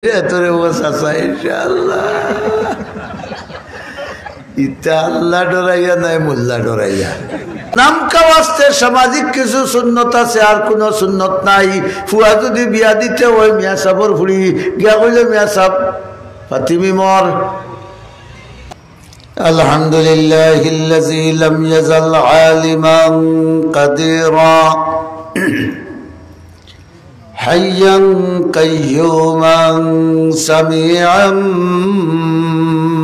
তোরে বসাসা ইনশাআল্লাহ ইতা আল্লাহ ডরাইয়া নাই মোল্লা ডরাইয়া নাম কাওয়াস্তে সামাজিক কিছু সুন্নত আছে আর কোনো সুন্নত নাই ফুয়া যদি বিয়া দিতে হয় মিয়া সাবর ফুড়ি গিয়া কইলে মিয়া সাব ফাতিমি মর আলহামদুলিল্লাহিল্লাযী লাম ইয়াজাল আলিমান কাদিরা حيا قيوما سميعا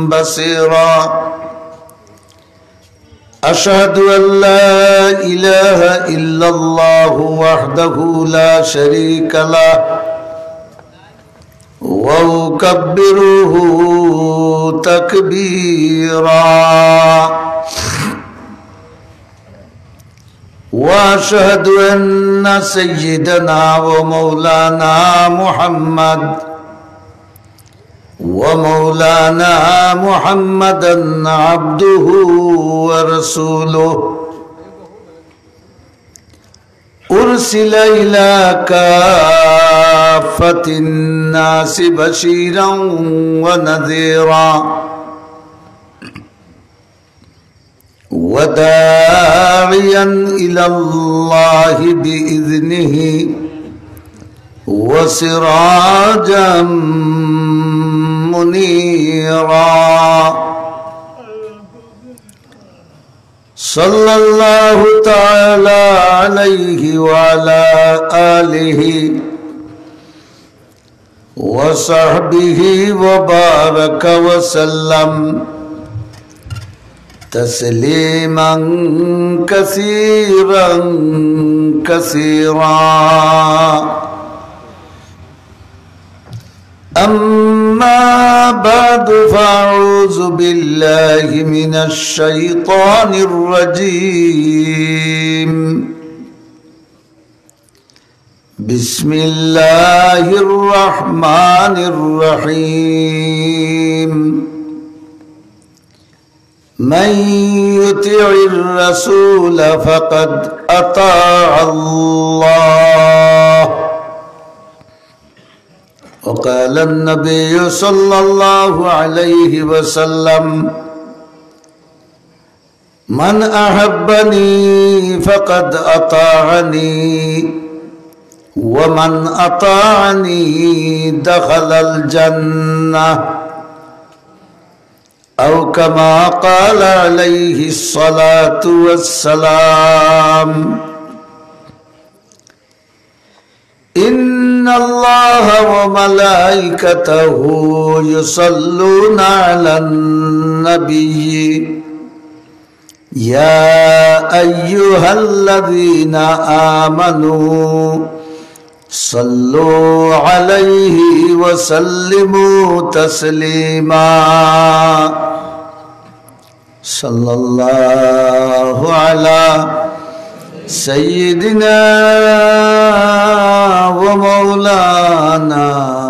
بصيرا أشهد أن لا إله إلا الله وحده لا شريك له وأكبره تكبيرا وأشهد أن سيدنا ومولانا محمدا عبده ورسوله أرسل إلى كافة الناس بشيرا ونذيرا وداعيا إلى الله بإذنه وسراجا منيرا صلى الله تعالى عليه وعلى آله وصحبه وبارك وسلم تسليما كثيرا كثيرا أما بعد فأعوذ بالله من الشيطان الرجيم بسم الله الرحمن الرحيم من يطع الرسول فقد أطاع الله وقال النبي صلى الله عليه وسلم من أحبني فقد أطاعني ومن أطاعني دخل الجنة أو كما قال عليه الصلاة والسلام إن الله وملائكته يصلون على النبي يا أيها الذين آمنوا صلوا عليه وسلموا تسليما صلى الله على سيدنا ومولانا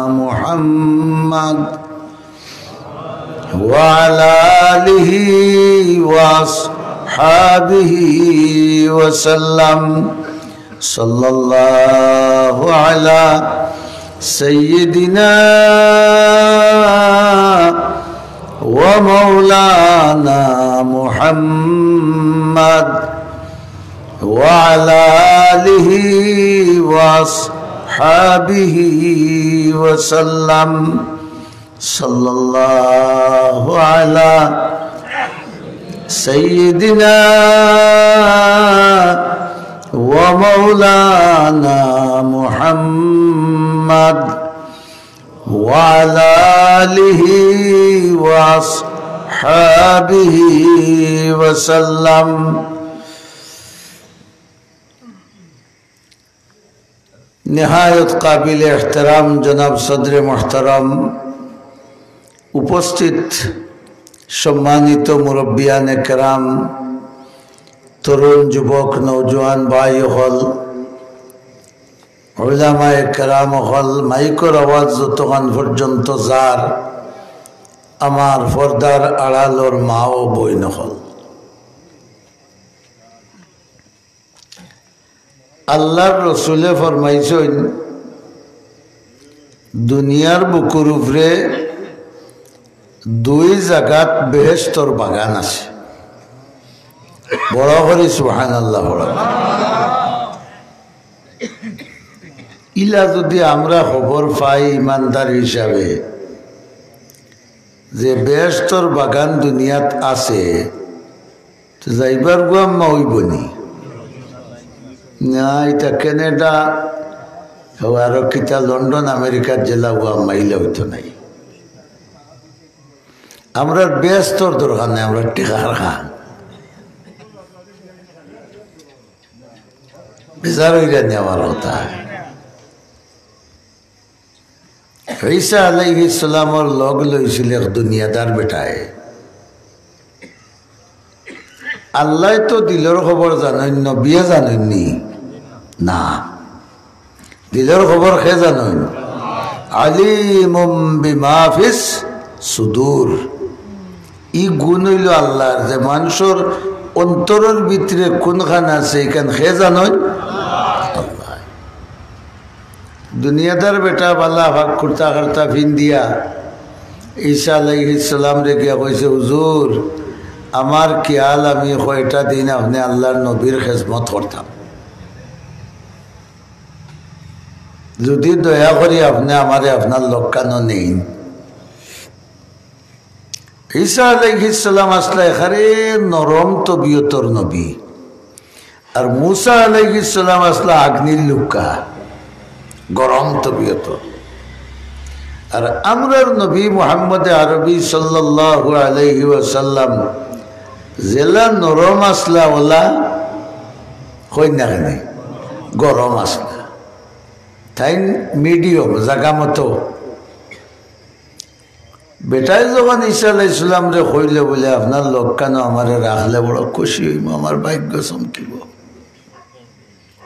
محمد وعلى آله وأصحابه وسلم صلى الله على سيدنا ومولانا محمد وعلى آله وأصحابه وسلم صلى الله على سيدنا ومولانا محمد وعلى آله وأصحابه وسلم निहायत काबिल एहतराम जनाब सदर मोहतरम उपस्थित सम्मानित मुरब्बियान कराम तरुण युवक नौजवान भाई हल उलामाए कराम हल माइकर आवाज যতক্ষণ পর্যন্ত যার আমার পর্দার আড়ালর মা ও বোন হল আল্লাহর রসুলে ফরমাইছেন দুনিয়ার বুকুর উপরে দুই জায়গাত বেহেশতর বাগান আছে। বড় করে সুবহানাল্লাহ। ইলা যদি আমরা খবর পাই ইমানদার হিসাবে যে বেহেশতর বাগান দুনিয়াত আছে, তো যাইবার গুয়াম্মা হইবনি না? এটা কানাডা আরো কিতা লন্ডন আমেরিকার জেলা গুয়াম্মা ইলা হইতো নাই। আমরা বেহেশতর দরকার নেই, আমরা টেকার খান বেজার হইয়া নেওয়ার কথা। ঈসা আলাইহিস সালামর লগ লইছিল এক দুনিয়াদার বেটায়। আল্লাহ তো দিলের খবর জানেন, নবিয়ে জানেননি না? দিলের খবর খে জানেন? আলিমুম বিমা ফিস সুদূর। ই গুণ হইল আল্লাহর, যে মানুষের অন্তরের ভিতরে কোনখান আছে এখান খে জানেন আল্লাহ। দুনিয়াদার বেটা বালা ভাগ কুর্তা কার্তা ফিন দিয়া ঈসা আলাইহিস সালাম রে গিয়া কইছে, হুজুর আমার খেয়াল আমি কয়টা দিন আপনি আল্লাহর নবীর খেজমত করতাম, যদি দয়া করি আপনি আমারে আপনার লক্কানো নেই। ঈসা আলাইহিস সালাম আসলে এখানে নরম তবিয়তর নবী, আর মুসা আলাইহিস সালাম আসলে আগ্নির লুকা, গরম তবিয়তর। আর আমরার নবী মুহাম্মদ আরবি সাল্লাল্লাহু আলাইহি ওয়াসাল্লাম জেলা নরম আসলা ওলা কই না কেন গরম আসলা, তাই মিডিয়াম জাগা মতো। বেটাই যখন ঈসা আলাইহিস সালাম রে কইলে বলে আপনার লক্কানো আমারে রাখলে বড় খুশি হইব, আমার ভাগ্য চমকিব।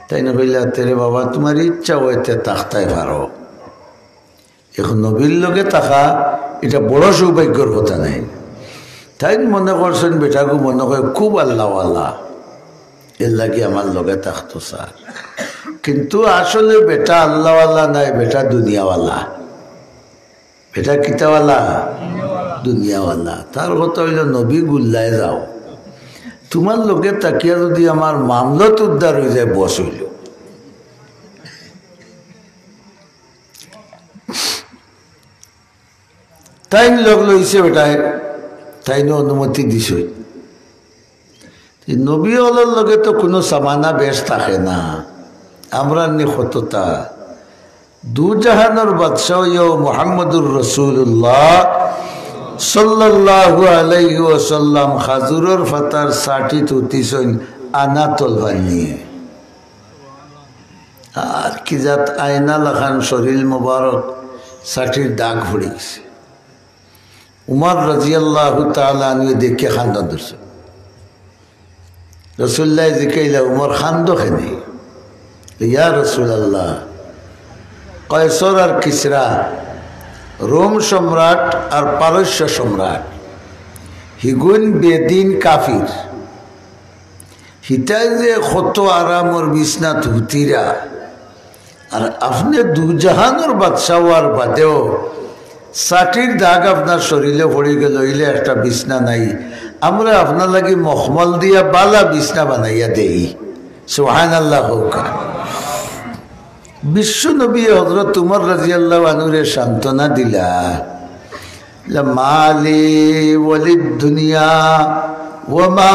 তাই না কইলে, তেরে বাবা তোমার ইচ্ছা হইতে তাকতাই পারো। এখন নবীর লোকে থাকা এটা বড় সৌভাগ্যর কথা নাই। তাই মনে করছেন বেটাকে মনে করে খুব আল্লাহওয়ালা, এর লাগে আমার লগে থাকতো স্যার। কিন্তু আসলে বেটা আল্লাহওয়ালা নাই, বেটা দুনিয়াওয়ালা। বেটা কিতাওয়ালা? দুনিয়াওয়ালা। তার কথা হইল নবী গুল্লায় যাও, তোমার লোকে তাকিয়া যদি আমার মামলত উদ্ধার হয়ে যায় বস হইল। তাই লগ লইছে বেটায়, তাই অনুমতি দিছ। নবী হলের লগে তো কোনো সামানা বেশ থাকে না, আমরা নি কতটা দু জাহানের বাদশাহ মুহাম্মদুর রাসূলুল্লাহ সাল্লাল্লাহু আলাইহি ওয়াসাল্লাম খাজুরের ফাতার সাটি তুতিছেন আনা তলবার নিয়ে। আর কি জাত আয়না লাখান শরীর মোবারক সাটির দাগ ভরে গেছে। উমর রাদিয়াল্লাহু তাআলা আনহু দেখে খান্দা ধরছে। রাসূলুল্লাহ জিকাইলা, উমর খান্দো খেনে? ইয়া রাসূলুল্লাহ, কয়সর আর কিসরা, রোম সম্রাট আর পারস্য সম্রাট, হিগুন বেদিন কাফির, হিতাই যে কত আরামর বিছনাত হুতিরা, আর আপনি দুজাহানের বাদশাহ আর বাদেও সাটির দাগ আপনার শরীরে পড়ে গেল, হইলে একটা বিছনা নাই, আমরা আপনার লাগি মখমল দিয়া বালা বিছনা বানাইয়া দেই। সুবহানাল্লাহ হোক। বিশ্ব নবী হযরত উমর রাদিয়াল্লাহু আনহুরে সান্ত্বনা দিলা, মালি ওয়ালিদ দুনিয়া ওয়া মা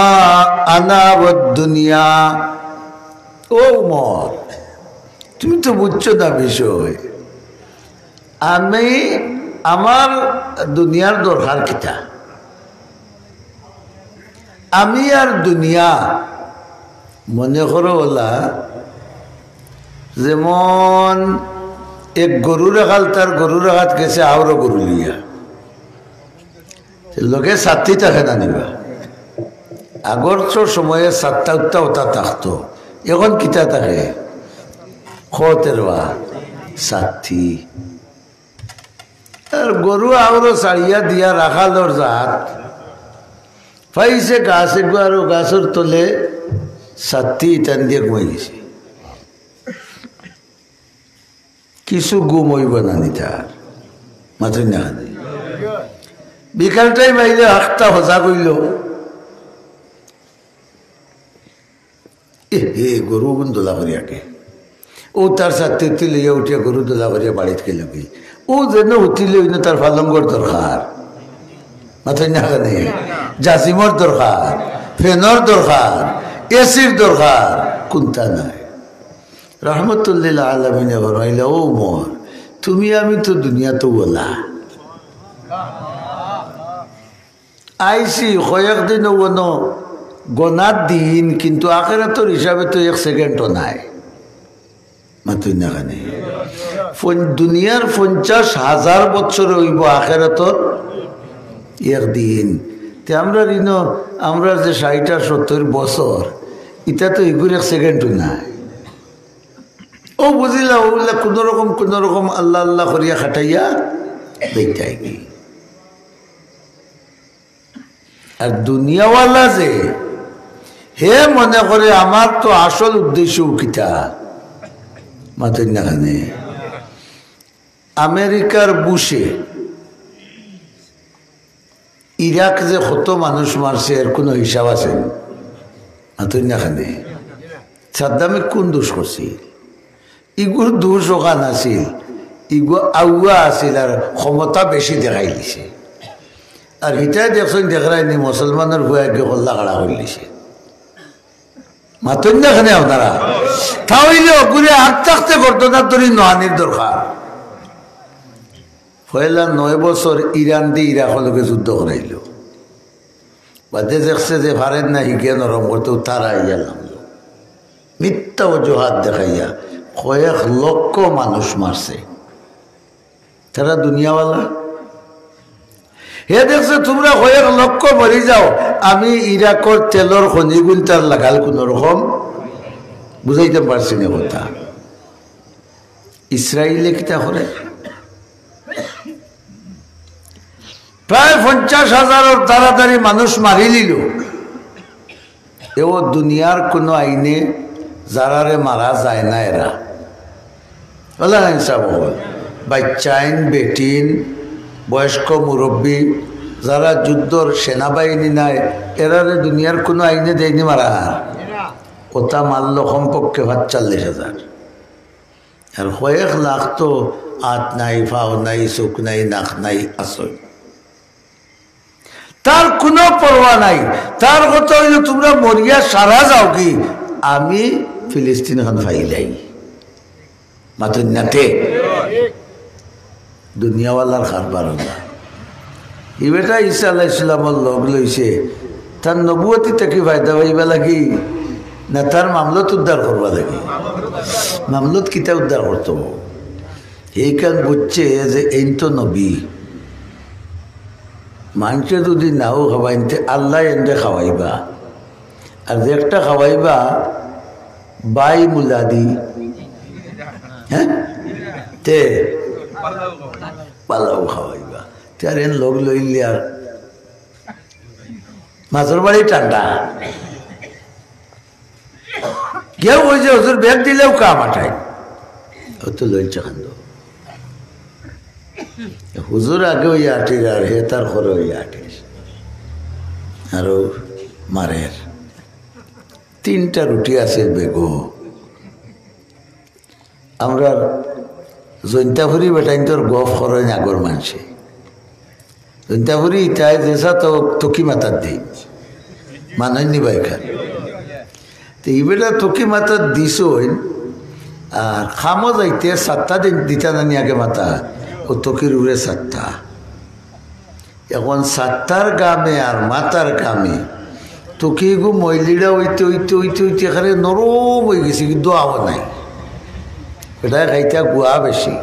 আনা ওয়াদ দুনিয়া। ও উমর, তুমি তো বুঝছো না বিষয়, আমি আমার দুনিয়ার দরকার কিতা? আমি আর দুনিয়া মনে করো ওলা যেমন এক গরু রাখাল, তার গরু রাখাত গেছে আরো গরু লিয়া, লোকে সাতটি থাকে না নিবা। আগর তো সময়ে সাতটা উত্তা ওটা থাকতো, এখন কিতা থাকে খতেরবা সাতটি। আর গরু আরো ছাড়িয়া দিয়া রাখালোর জাত পাইছে গাছে আর গাছের তলে সাতটি টান দিয়ে ঘুমাই গেছে। কিছু গুম হইব না নিতার মাত্র না বিকালটাই বাইরে হাঁকটা হজা কইল গরু গুণ দোলা করিয়াকে ও তার সাথে লইয়া উঠিয়া গরু দোলা করিয়া বাড়িতে গেল কি ও যেন উঠিলে ওই তার ফালঙ্গর দরকার মাথায় না নেই জাসিমর দরকার ফেনর দরকার এসির দরকার কোনটা নাই রহমতুল্লাহ আলমিনে বলাইলে ও মোর তুমি আমি তো দুনিয়া তো বলা আইসি কয়েকদিন কোনো গনার দিন কিন্তু আখেরাতের হিসাবে তো 1 সেকেন্ডও নাই মাতুই না কানে দুনিয়ার 50,000 বছর হইব আখেরাতের একদিন তে আমরা আমরা যে 60-70 বছর এটা তো এগুলো 1 সেকেন্ডও নাই ও বুঝিলা ওগুলা কোনোরকম আল্লাহ আল্লাহ করিয়া খাটাইয়া দেখতে কি আর দুনিয়াওয়ালা যে হে মনে করে আমার তো আসল উদ্দেশ্য কিতা মাতুই না কানে আমেরিকার বুশে ইরাক যে কত মানুষ মারছে এর কোনো হিসাব আছে মাতুই না কানে সাদ্দামে কোন দোষ করছি ইগুর দোষ ওখান আছিল ইগু আউয়া আছিল আর ক্ষমতা বেশি দেখাই দিছে আর হিটাই দেখছেন দেখায়নি মুসলমানের ভুয়াকে কল্লা কাড়া করে দিছে মাতুই না কানে আপনারা তাহলে ঘুরে হাত থাকতে করতো না তোর নহানির দরকার পয়লা 9 বছর ইরান দিয়ে ইরাকলকে যুদ্ধ করাইল বাদে দেখছে যে ভারেন না হিকে নরম করতে তারা ইয়া নামলো মিথ্যা অজুহাত দেখাইয়া কয়েক লক্ষ মানুষ মারছে তারা দুনিয়াওয়ালা হে দেখছে তোমরা কয়েক লক্ষ মরি যাও আমি ইরাকর তেলর খনিগুল তার লাগাল কোন রকম বুঝাইতে পারছি না কথা ইসরায়েলে কিতা করে প্রায় 50,000 তাড়াতাড়ি মানুষ মারি লিল এও দুনিয়ার কোনো আইনে যারারে মারা যায় না এরা বলা হিসাব বাচ্চাইন বেটিন বয়স্ক মুরব্বী যারা যুদ্ধর সেনাবাহিনী নাই এরারে দুনিয়ার কোনো আইনে দেয়নি মারা ওটা মারল কমপক্ষে 40,000 আর কয়েক লাখ তো হাত নাই ফাও নাই চোখ নাই নাক নাই আসই তার কোনো পরোয়া নাই তার কথা হইল তোমরা মরিয়া সারা যাও কি আমি ফিলিস্তিন খান ফাইলাই মাত্র নাতে দুনিয়াওয়ালার খারবার ই বেটা ঈসা আলাইহিস সালামের লগ লইছে তার নবুয়তি থেকে ফায়দা পাইবা লাগি না তার মামলত উদ্ধার করবা লাগি মামলত কিতা উদ্ধার করতো এইখান বুঝছে যে এই তো নবী মানুষে যদি নাও খাওয়াইতে আল্লাহ এনে খাওয়াইবা আর যে একটা খাওয়াইবা বাই মুলাদি হ্যাঁ তে পালাও খাওয়াইবা তার এন লোক লইলে আর মাছের বাড়ি ঠান্ডা কেউ ওই যে হুজুর ব্যাগ দিলেও কাম আটাই ও তো লইছে খান্দ হুজুর আগে ওই আটির আর হে তার ঘরে ওই আটির আরো মারের 3টা রুটি আছে বেগো আমরা জৈন্তাপুরি বেটাইন তোর গফ করেন আগর মানুষে জৈন্তাপুরি তাই যেসা তো তকি মাতার দিই মানই নিবাই খান তো এই বেটা তকি মাতার দিস আর খামো যাইতে 7টা দিন দিতা নানি আগে মাতা ও তকির উড়ে 7টা এখন 7টার গামে আর মাতার গামে তকি গু মহিলিরা ওইতে এখানে নরম হয়ে গেছে কিন্তু আওয়া নাই এটা খাইতা গুয়া বেশি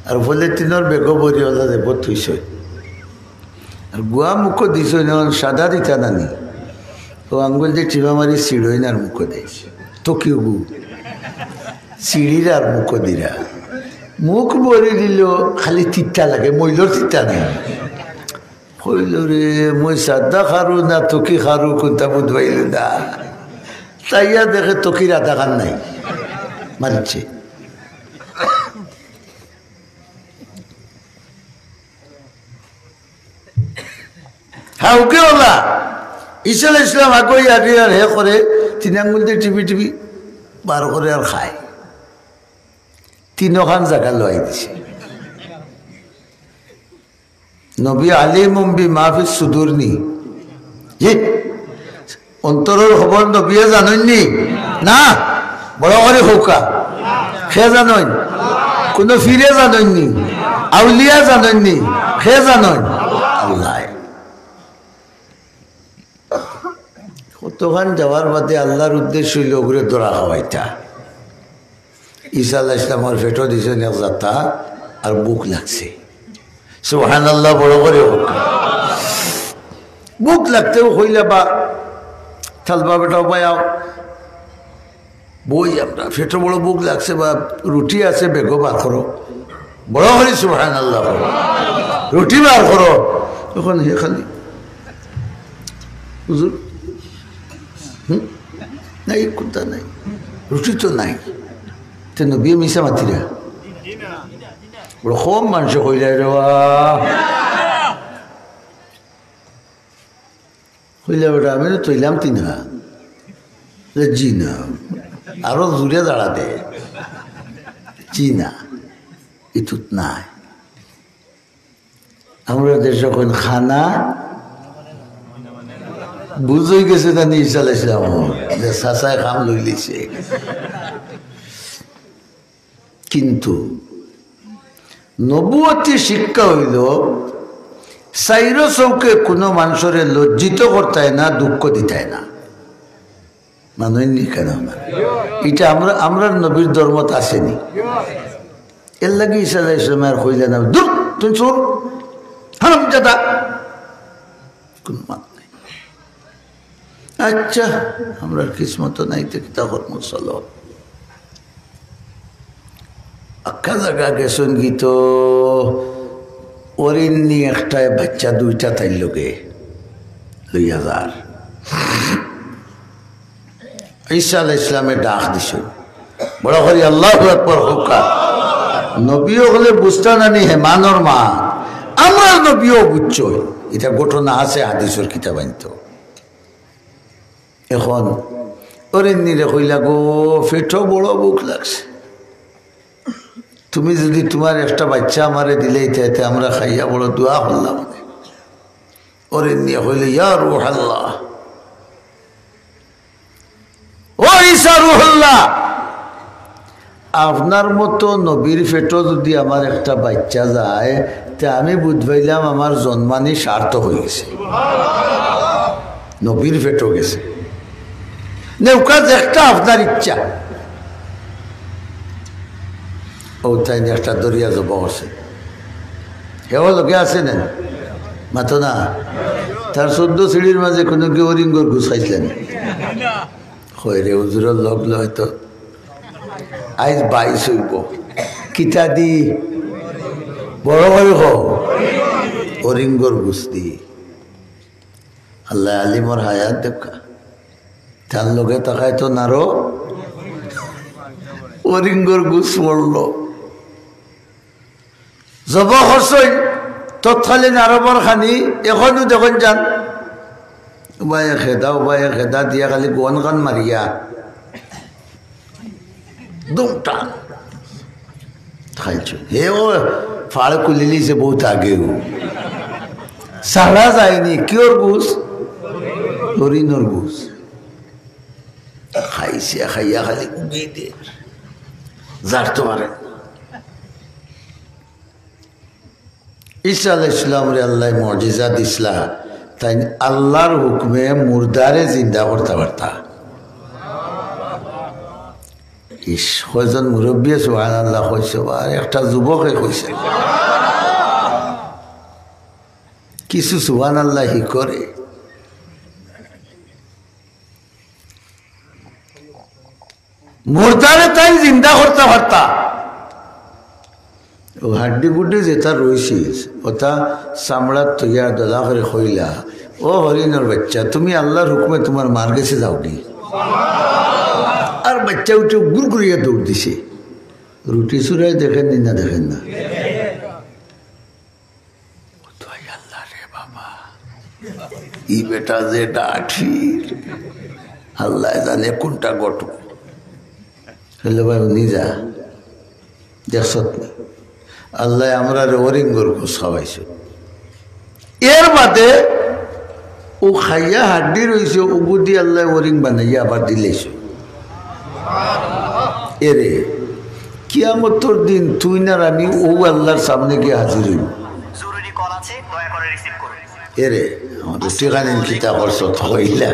আর বলে তিনর বেগো বরি হলা দেব থুইছ আর গুয়া মুখ দিছ সাদা দিতা নানি ও আঙ্গুল দিয়ে টিপা মারি সিঁড়ই আর মুখ দিয়েছে তকিও গু সিঁড়ির আর মুখ দিরা মুখ বরি দিল খালি তিতা লাগে মইলর তিতা নেই হইল রে মই সাদা খারু না তকি খারু কোনটা বুধবাইল না তাইয়া দেখে তকির আধা খান নাই মারছে হ্যাঁ ওকে ওলা ঈসা আলাইহিস সালাম আগই আর হে করে 3 আঙ্গুল দিয়ে টিপি টিপি বার করে আর খায় 3খান জায়গা লই দিছে নবী আলিমুম বিমা ফিস সুদুর নি অন্তরের খবর নবীয়ে জানেননি না বড় করে হোকা সে জানেন কোনো ফিরে জানেননি আউলিয়া জানেননি সে জানেন আল্লাহ কতখান যাওয়ার বাদে আল্লাহর উদ্দেশ্য হইল ওগুলো দৌড়া হওয়াইটা ঈসা আলাইহিস সালামের ফেটো দিয়েছেন এক যাত্রা আর বুক লাগছে সুবহানাল্লাহ বড় করে হোক বুক লাগতেও হইলে বা থালবা বেটাও পায়াও বই আমরা ফেটো বড় বুক লাগছে বা রুটি আছে বেগো বার করো বড় হরি সুবহানাল্লাহ রুটি বার করো তখন হে খালি হুজুর নাই কোনটা নাই রুটি তো নাই তো নবী মিশা মাতিরা বড় কম মানুষ কইলে রে হইলে বেটা আমি তো তৈলাম 3 জি না আরো জুড়ে দাঁড়াতে জি না ইতুত নাই আমরা দেশ যখন খানা বুঝই গেছে জানি ঈসা আলাইহিস সালাম যে সাসায় খাম লই লিছে কিন্তু নবুয়তি শিক্ষা হইল সাইর চৌকে কোনো মানুষের লজ্জিত করতায় না দুঃখ দিতায় না মানুষনি কেন এটা আমরা নবীর ধর্মত আসেনি এর লাগে ঈসা আলাইহিস সালাম আর কইলে না দূর তুই চোর হারামজাদা কোন মান নাই আচ্ছা আমরা কিসমত নাই তো তখন চলো আখ্যা জায়গা গেছেন গীত ওরিন্নি একটা বাচ্চা 2টা তাই লোকে লইয়া যার ঈসা আলাইহিস সালামে ডাক দিছে বড় করে আল্লাহু আকবার হুকা নবীও হলে বুঝতা নানি হেমানর মা আমরা নবীও বুঝছো এটা ঘটনা আছে হাদিসের কিতাব আনতো এখন ওরিন্নিরে কইলা গো ফেটো বড় বুক লাগছে তুমি যদি তোমার একটা বাচ্চা আমারে দিলেই তাইতে আমরা খাইয়া বড় দোয়া করলাম ওরে নিয়ে হইলে ইয়া রূহুল্লাহ ও ঈসা রূহুল্লাহ আপনার মতো নবীর ফেটো যদি আমার একটা বাচ্চা যায় তে আমি বুঝবাইলাম আমার জন্মানি সার্থক হয়ে গেছে নবীর ফেটো গেছে নৌকা একটা আপনার ইচ্ছা ও তাই একটা দরিয়া জবা আছে হেও লোকে আছে না মাতো না তার 14 সিঁড়ির মাঝে কোনো কি ওরিঙ্গর ঘুষাইছিলেন হয় রে হুজুরের লগ হয়তো আজ 22 হইব কিতা দি বড় বড় ওরিঙ্গর ঘুষ দি আল্লাহ আলিমর হায়াত দেখা তার লোকে তাকায় তো নারো ওরিঙ্গর ঘুষ মরল জব খরচই তৎকালীন আরবর খানি এখনো দেখুন যান উবায়ে খেদা দিয়া খালি গন গান মারিয়া দুমটা খাইছো হেও ফাড় কুলিলি সে বহুত আগে সারা যায়নি কিওর ঘুষ হরিণর ঘুষ খাইছে খাইয়া খালি উগিয়ে দিয়ে জারতে পারে ঈসা আলাইহিস সালাম রে আল্লাহ মুজিজা দিছলা তাই আল্লাহর হুকমে মুর্দারে জিন্দা করতে পারতা ইস কয়জন মুরব্বী সুবহানাল্লাহ কইছে আর একটা যুবকে কইছে কিছু সুবহানাল্লাহ হি করে মুর্দারে তাই জিন্দা করতে পারতা ও হাড্ডি গুড্ডি যেটা রয়েছে ওটা চামড়ার তৈয়া দলা করে খইলা ও হরিণর বাচ্চা তুমি আল্লাহর হুকুমে তোমার মার গেছে যাও কি আর বাচ্চা উঠে গুড় গুড়িয়া দৌড় দিছে রুটি চুরাই দেখেন না দেখেন না আল্লাহ রে বাবা ই বেটা যে ডাঠির আল্লাহ জানে কোনটা গট হলে ভাই নিজা দেখছ আল্লাহ আমরা ওরিঙ্গর ঘুষ খাওয়াইছে এর বাদে ও খাইয়া হাড্ডি রয়েছে উগুদি আল্লাহ ওরিং বানাইয়া আবার দিলেছ এরে কিয়ামতের দিন তুই না আমি ও আল্লাহর সামনে গিয়ে হাজির হইব এরে আমাদের ঠিকানেন কিতা করছ হইলা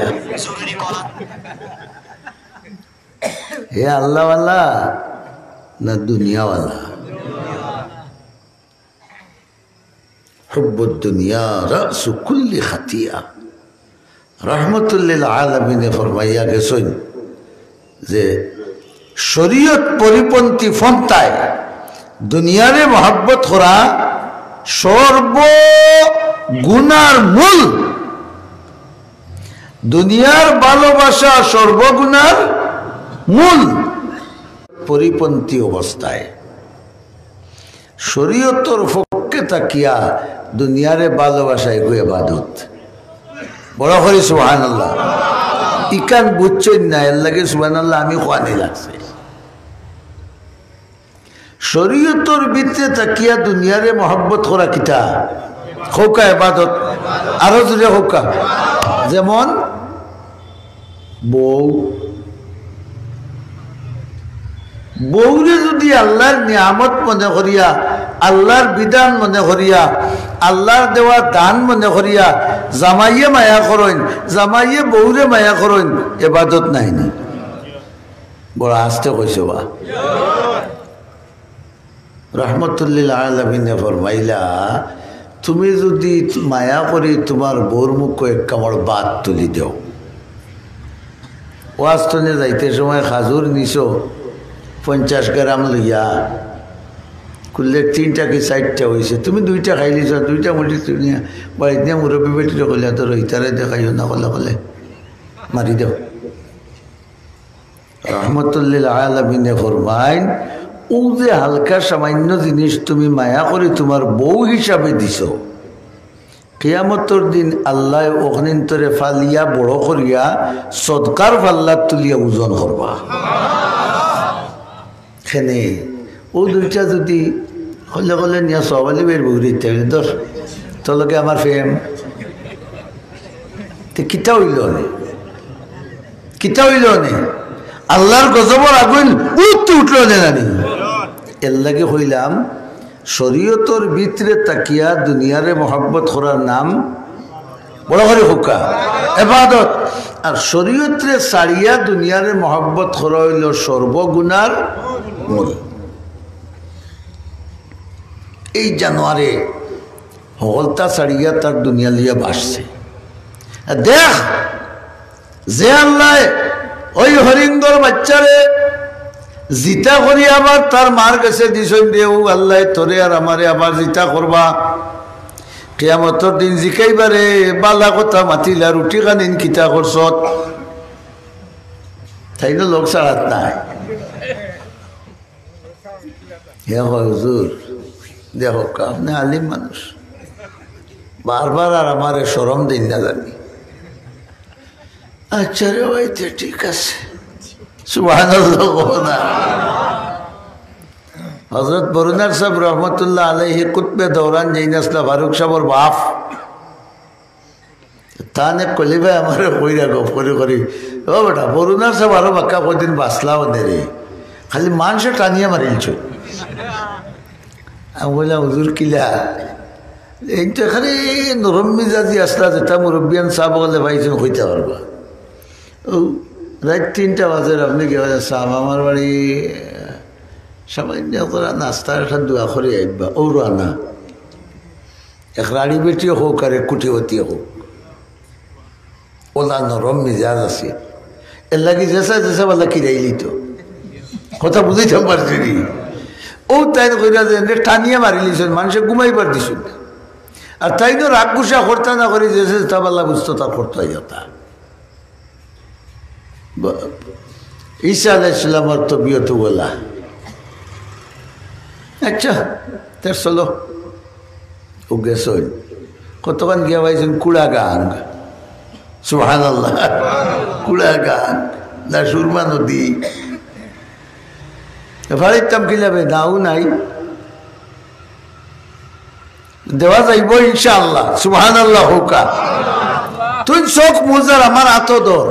হে আল্লাহওয়ালা না দুনিয়াওয়ালা হুব্বুদ দুনিয়া রাসু কুল্লি খাতিয়া রহমতুল্লিল আলামিনে ফরমাইয়া গেছেন যে শরীয়ত পরিপন্থী ফন্তায় দুনিয়ারে মহব্বত করা সর্ব গুনার মূল দুনিয়ার ভালোবাসা সর্বগুনার মূল পরিপন্থী অবস্থায় শরীয়তর পক্ষে তাকিয়া দুনিয়ারে ভালোবাসায় গো ইবাদত বড় করে সুবহানাল্লাহ ইকান বুঝছেন না এর লাগে সুবহানাল্লাহ আমি খোয়ানি লাগছে শরীয়তর ভিতরে তাকিয়া দুনিয়ারে মহব্বত করা কিতা হোকা ইবাদত আরো জোরে হোকা যেমন বউরে যদি আল্লাহর নিয়ামত মনে করিয়া আল্লাহর বিধান মনে করিয়া আল্লাহর দেওয়া দান মনে করিয়া জামাইয়ে মায়া করেন জামাইয়ে বউরে মায়া করেন ইবাদত নাই নি বড় আস্তে কইছো বা রহমতুল্লিল আলামিনে ফরমাইলা তুমি যদি মায়া করি তোমার বউর মুখ এক কামড় বাদ তুলি দেও ওয়াস্তনে যাইতে সময় খাজুর নিছো 50 গ্রাম লইয়া করলে 3টা কি 4টা হয়েছে তুমি 2টা খাইলিছ 2টা মুঠি তুমি বাড়িতে নিয়ে মুরব্বী বেটিরে কইলে তো রইতারে দেখাইও না কলে কলে মারি দেও রহমতুল্লিল আলামিনে ফরমাইন ও যে হালকা সামান্য জিনিস তুমি মায়া করে তোমার বউ হিসাবে দিছ কিয়ামতের দিন আল্লাহ অগ্নিন্তরে ফালিয়া বড় করিয়া সদকার ফাল্লার তুলিয়া ওজন করবা খেনে ও 2টা যদি হলে হলে নিয়ে সবাই বের বউরি ধর তোলকে আমার ফেম কিতা হইল নে কিতা হইল নে আল্লাহর গজবর আগুন উঠলো নে নানি এর লাগে হইলাম শরীয়তর ভিতরে তাকিয়া দুনিয়ারে মহব্বত করার নাম বড় করে হুকা ইবাদত আর শরীয়তরে সারিয়া দুনিয়ারে মহব্বত করা হইল সর্বগুনার মূল এই জানুয়ারে হলতা সারিয়া তার দুনিয়া লিয়া বাসছে দেখ যে আল্লাহ ওই হরিন্দর বাচ্চারে জিতা করি আবার তার মার কাছে দিছন দেও আল্লাহ তোরে আর আমারে আবার জিতা করবা কিয়ামতের দিন জিকাইবারে বালা কথা মাতিলা রুটি কানিন কিতা করছত তাই না লোক ছাড়াত নাই হে হুজুর দেখো আপনি আলিম মানুষ বারবার আর আমারে শরম দিন না জানি আচ্ছা রে ভাই ঠিক আছে সুবহানাল্লাহ হযরত বরুনার সাহেব রহমতুল্লাহ আলাইহি কুতবে দৌরান জৈনাসলা ফারুক সাহেবর বাপ তানে কলি ভাই আমার কইরা গপ করি ও বেটা বরুনার সাহেব আরো বাক্কা কদিন বাসলাও নেরে খালি মানুষে টানিয়ে মারিলছ আমি বললাম হুজুর কিলা এইটা খালি নরম মিজাজি আসলা যেটা মুরব্বিয়ান সাহেব বলে ভাইছেন হইতে পারবা ও রাত 3টা বাজে আপনি কি সাহেব আমার বাড়ি সামান্য করা নাস্তার একটা দোয়া করে আইবা ও রানা এক রানী বেটিও হোক আর এক কুটিবতী হোক ওলা নরম মিজাজ আছে এর লাগে জেসা জেসা বলা কিরাইলি তো কথা বুঝাইতে পারছি নি ও তাই কইরা যে টানিয়ে মারিলিছেন মানুষে ঘুমাইবার দিছেন আর তাই তো রাগ গুসা করতে না করি জেসে তা বলা বুঝতো তা করতে যেতা ঈসা আলাইহিসসালামের তবিয়ত বলা আচ্ছা তার চলো ও গেছ কতক্ষণ গিয়া পাইছেন কুড়াগাং, সুবহানাল্লাহ, কুড়াগাং না সুরমা নদী ভাড়িতাম কি যাবে, নাও নাই, দেওয়া যাইব ইনশাআল্লাহ, সুবহানাল্লাহ হোকা। তুই চোখ মুজার আমার আত দর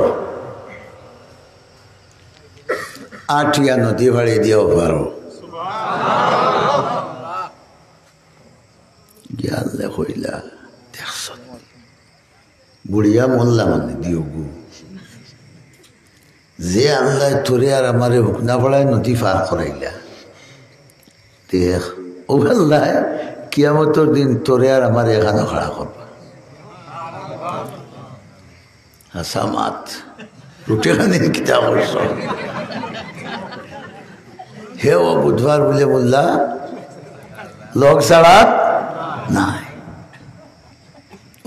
আঠিয়া নদী ভাড়ি দিয়েও পারো, গিয়ালে কইলা দেখছ বুড়িয়া মোল্লা মানে দিও গু, যে আল্লাহ তোরে আর আমারে হুকনা পড়ায় নদী পার করাইলা, দেখ ও আল্লাহ কিয়ামতের দিন তোরে আর আমার এখানে খাড়া করবা। হাসামাত রুটি খানি কিতা করছ হে ও বুধবার বলে বললা লোক ছাড়া নাই।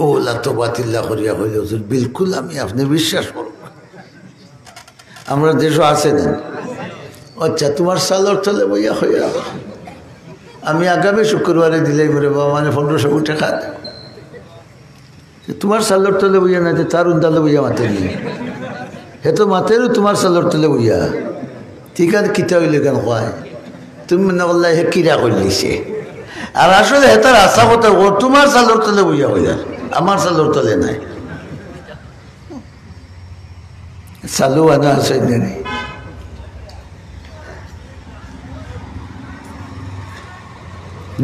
ওলা তো বাতিল্লা করিয়া হইল বিলকুল আমি আপনি বিশ্বাস করব, আমরা দেশও আছে না। আচ্ছা তোমার সালর তলে বইয়া হইয়া আমি আগামী শুক্রবারে দিলাই বলে বাবা মানে 1500 কোটি টাকা তোমার সালর তলে বইয়া না, তার উন্দালে বইয়া মাতে নিয়ে হে তো মাতেরও তোমার সালর তলে বইয়া, ঠিক আছে কিতা হইলে কেন কয় তুমি মনে করলে হে কিরা করলিছে, আর আসলে হেতার আশা কথা ও তোমার সালর তলে বইয়া হইয়া, আমার সালর তলে নাই। চালু আনা আছে নেই,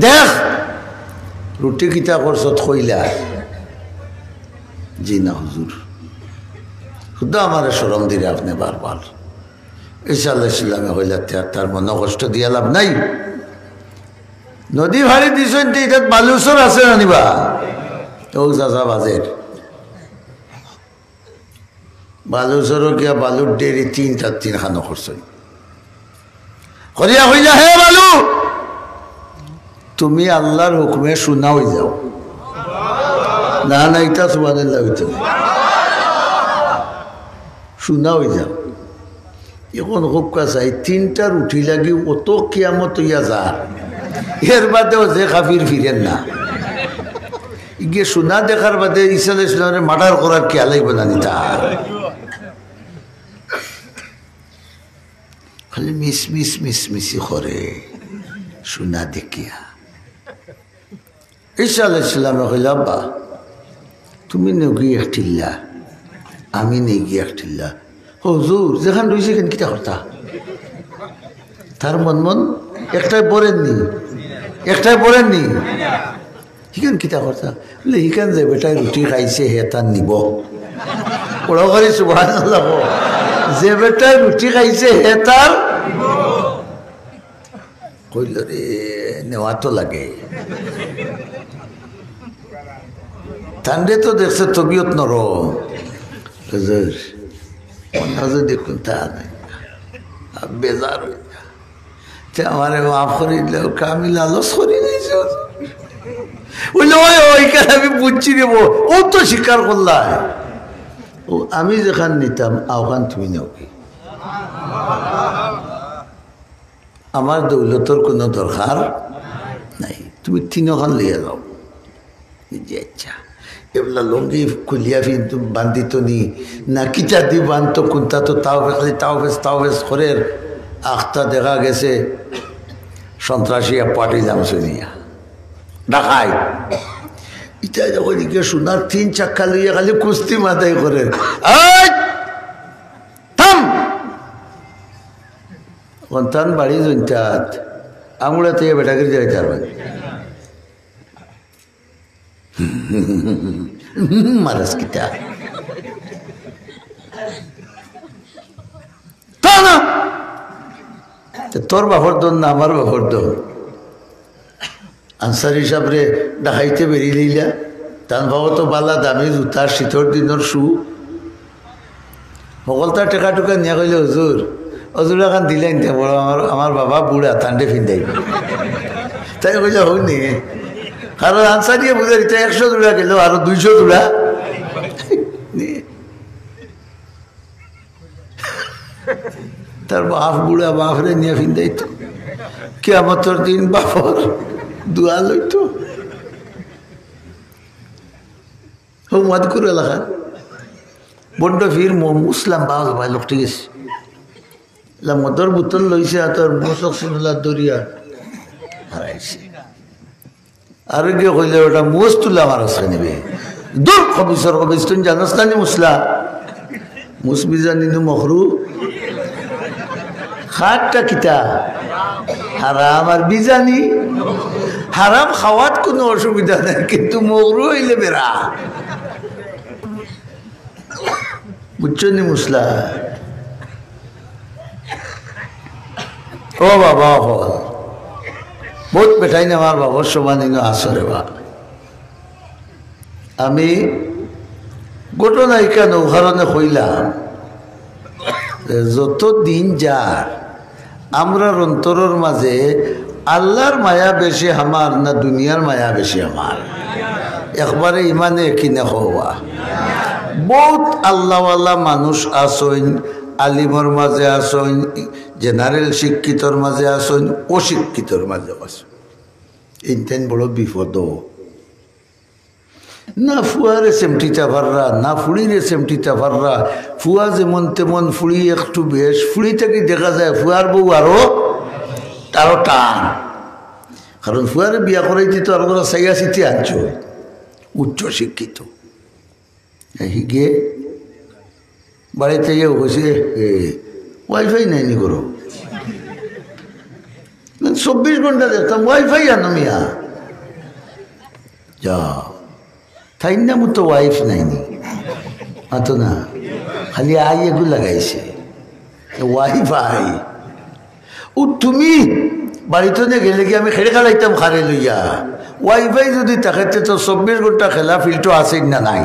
দেখ রুটি কিতা করছত কইলা, জি না হুজুর শুধু আমার সরম দিলে আপনি বারবার ঈসা আলাইহিস সালামে হইলা তার মনে কষ্ট দিয়া লাভ নাই। নদী ভাড়ি দিছেন এটাত বালুচর আছে আনিবা ও চাচা বাজের বালুচরও গিয়া বালুর ডেরি 3 খানো করছ করিয়া হইলা, হে বালু তুমি আল্লাহর হুকুমে শোনা হয়ে যাও না, না এটা সুবহানাল্লাহ হইতে শোনা হয়ে যাও। এখন খুব কাছাই 3টা রুটি লাগি অত কিয়ামত হইয়া যা, এর বাদেও যে কাফির ফিরেন না, গিয়ে শোনা দেখার বাদে ঈসা আলাইহিস সালামের মার্ডার করার খেয়াল লাগবে না নিতা, খালি মিসমিসি করে শোনা দেখিয়া। ঈসা আলাইহিস সালামে কইলা আব্বা তুমি নেগি একটিল্লা আমি নেগি একটিল্লা, হুজুর যেখান রয়েছে কেন কিতা করতা, তার মন একটাই পড়েননি হিখান কিতা করতা বলে হিখান যে বেটাই রুটি খাইছে হে তার নিব, ওরা করি সুবহানাল্লাহ, যে বেটাই রুটি খাইছে হে তার কইল রে নেওয়া তো লাগে, ঠান্ডে তো দেখছে তবিয়ত নরম, দেখুন তা নাই বেজার হয়ে আমারে মাফ করে দিলে আমি লালস করি নিয়েছি, ওইখানে আমি বুঝছি নেব, ও তো স্বীকার করলা ও আমি যেখান নিতাম ওখান তুমি নেও কি, আমার দৌলতর কোনো দরকার নাই, তুমি 3খান লিয়ে যাও। আচ্ছা এগুলা লঙ্গি খুলিয়া কিন্তু বান্ধিত নি না কিটা দি বান্ধত কোনটা তো তাও বেশ করে আখটা দেখা গেছে সন্ত্রাসী পাঠিলাম শুনিয়া ঢাকায় ইটা যখন গিয়ে সোনার 3 চাক্কা লইয়া খালি কুস্তি মাথায় করে থাম সন্তান বাড়ি জনতাত আঙুলা থেকে বেটাকে যাইতে পারবেন মারাস কিতা না তোর বাপর দন না আমার বাপর দন আনসার হিসাবে ডাকাইতে বেরিয়ে লইলা তান ভাবো তো বালা দামি জুতা শীতর দিনের শু সকলটা টেকা টুকা নিয়ে কইলে হুজুর হজুর এখন দিলেন বড় আমার বাবা বুড়া তান্ডে ফিন্দাই তাই কইলে হোক নি কারণ আনসার দিয়ে বুঝে দিতে 100 জোড়া গেল আরো 200 জোড়া তার বাপ বুড়া বাপরে নিয়ে ফিন্দাইতো কিয়ামতের দিন বাপর দুয়া লইতো হোক মাদকুর এলাকা বড্ড ফির মুসলাম বাবা ভাই লোকটি গেছে মদর বোতল লইছে তোর মোসক সিনুলা দরিয়া হারাইছে আর গিয়ে কইলে ওটা মুস তুলা আমার আসে নেবে দূর খবিসর খবিস তুই জানাস না নি মুসলা মুসবি জানি নু মখরু খাটটা কিতা হারাম আর বিজানি হারাম খাওয়াত কোনো অসুবিধা নেই কিন্তু মখরু হইলে বেড়া বুঝছো নি মুসলা ও বাবা বহুত বেটাই না আমার বাবার সমান আসরে বা আমি ঘটনা কেন উদাহরণে কইলাম যত দিন যার আমরার অন্তরের মাঝে আল্লাহর মায়া বেশি আমার না দুনিয়ার মায়া বেশি আমার একবারে ইমানে কিনে হওয়া বহুত আল্লাহওয়ালা মানুষ আসইন আলিমর মাঝে আসইন জেনারেল শিক্ষিতর মাঝে আসইন অশিক্ষিতর মাঝে আসইন ইনতেন বড় বিপদ না ফুয়ারে সেমটিটা পাররা না ফুড়িরে সেমটিটা পাররা ফুয়া যেমন তেমন ফুড়ি একটু বেশ ফুড়ি থেকে দেখা যায় ফুয়ার বউ তারও টান কারণ ফুয়ারে বিয়া করাইতে তো আরো সাইয়া সিটি আনছ উচ্চ শিক্ষিত গিয়ে বাড়িতে গিয়ে বসে ওয়াইফাই নেয়নি করো 24 ঘন্টা দেখতাম ওয়াইফাই আনো মিয়া যা তাই না মতো ওয়াইফ নাইনি আতো না খালি আই এগুলো লাগাইছে ওয়াইফাই ও তুমি বাড়িতে নিয়ে গেলে কি আমি খেলে খেলাইতাম খারে লইয়া ওয়াইফাই যদি তাকাইতে তো 24 ঘন্টা খেলা ফিল্টো আসেন না নাই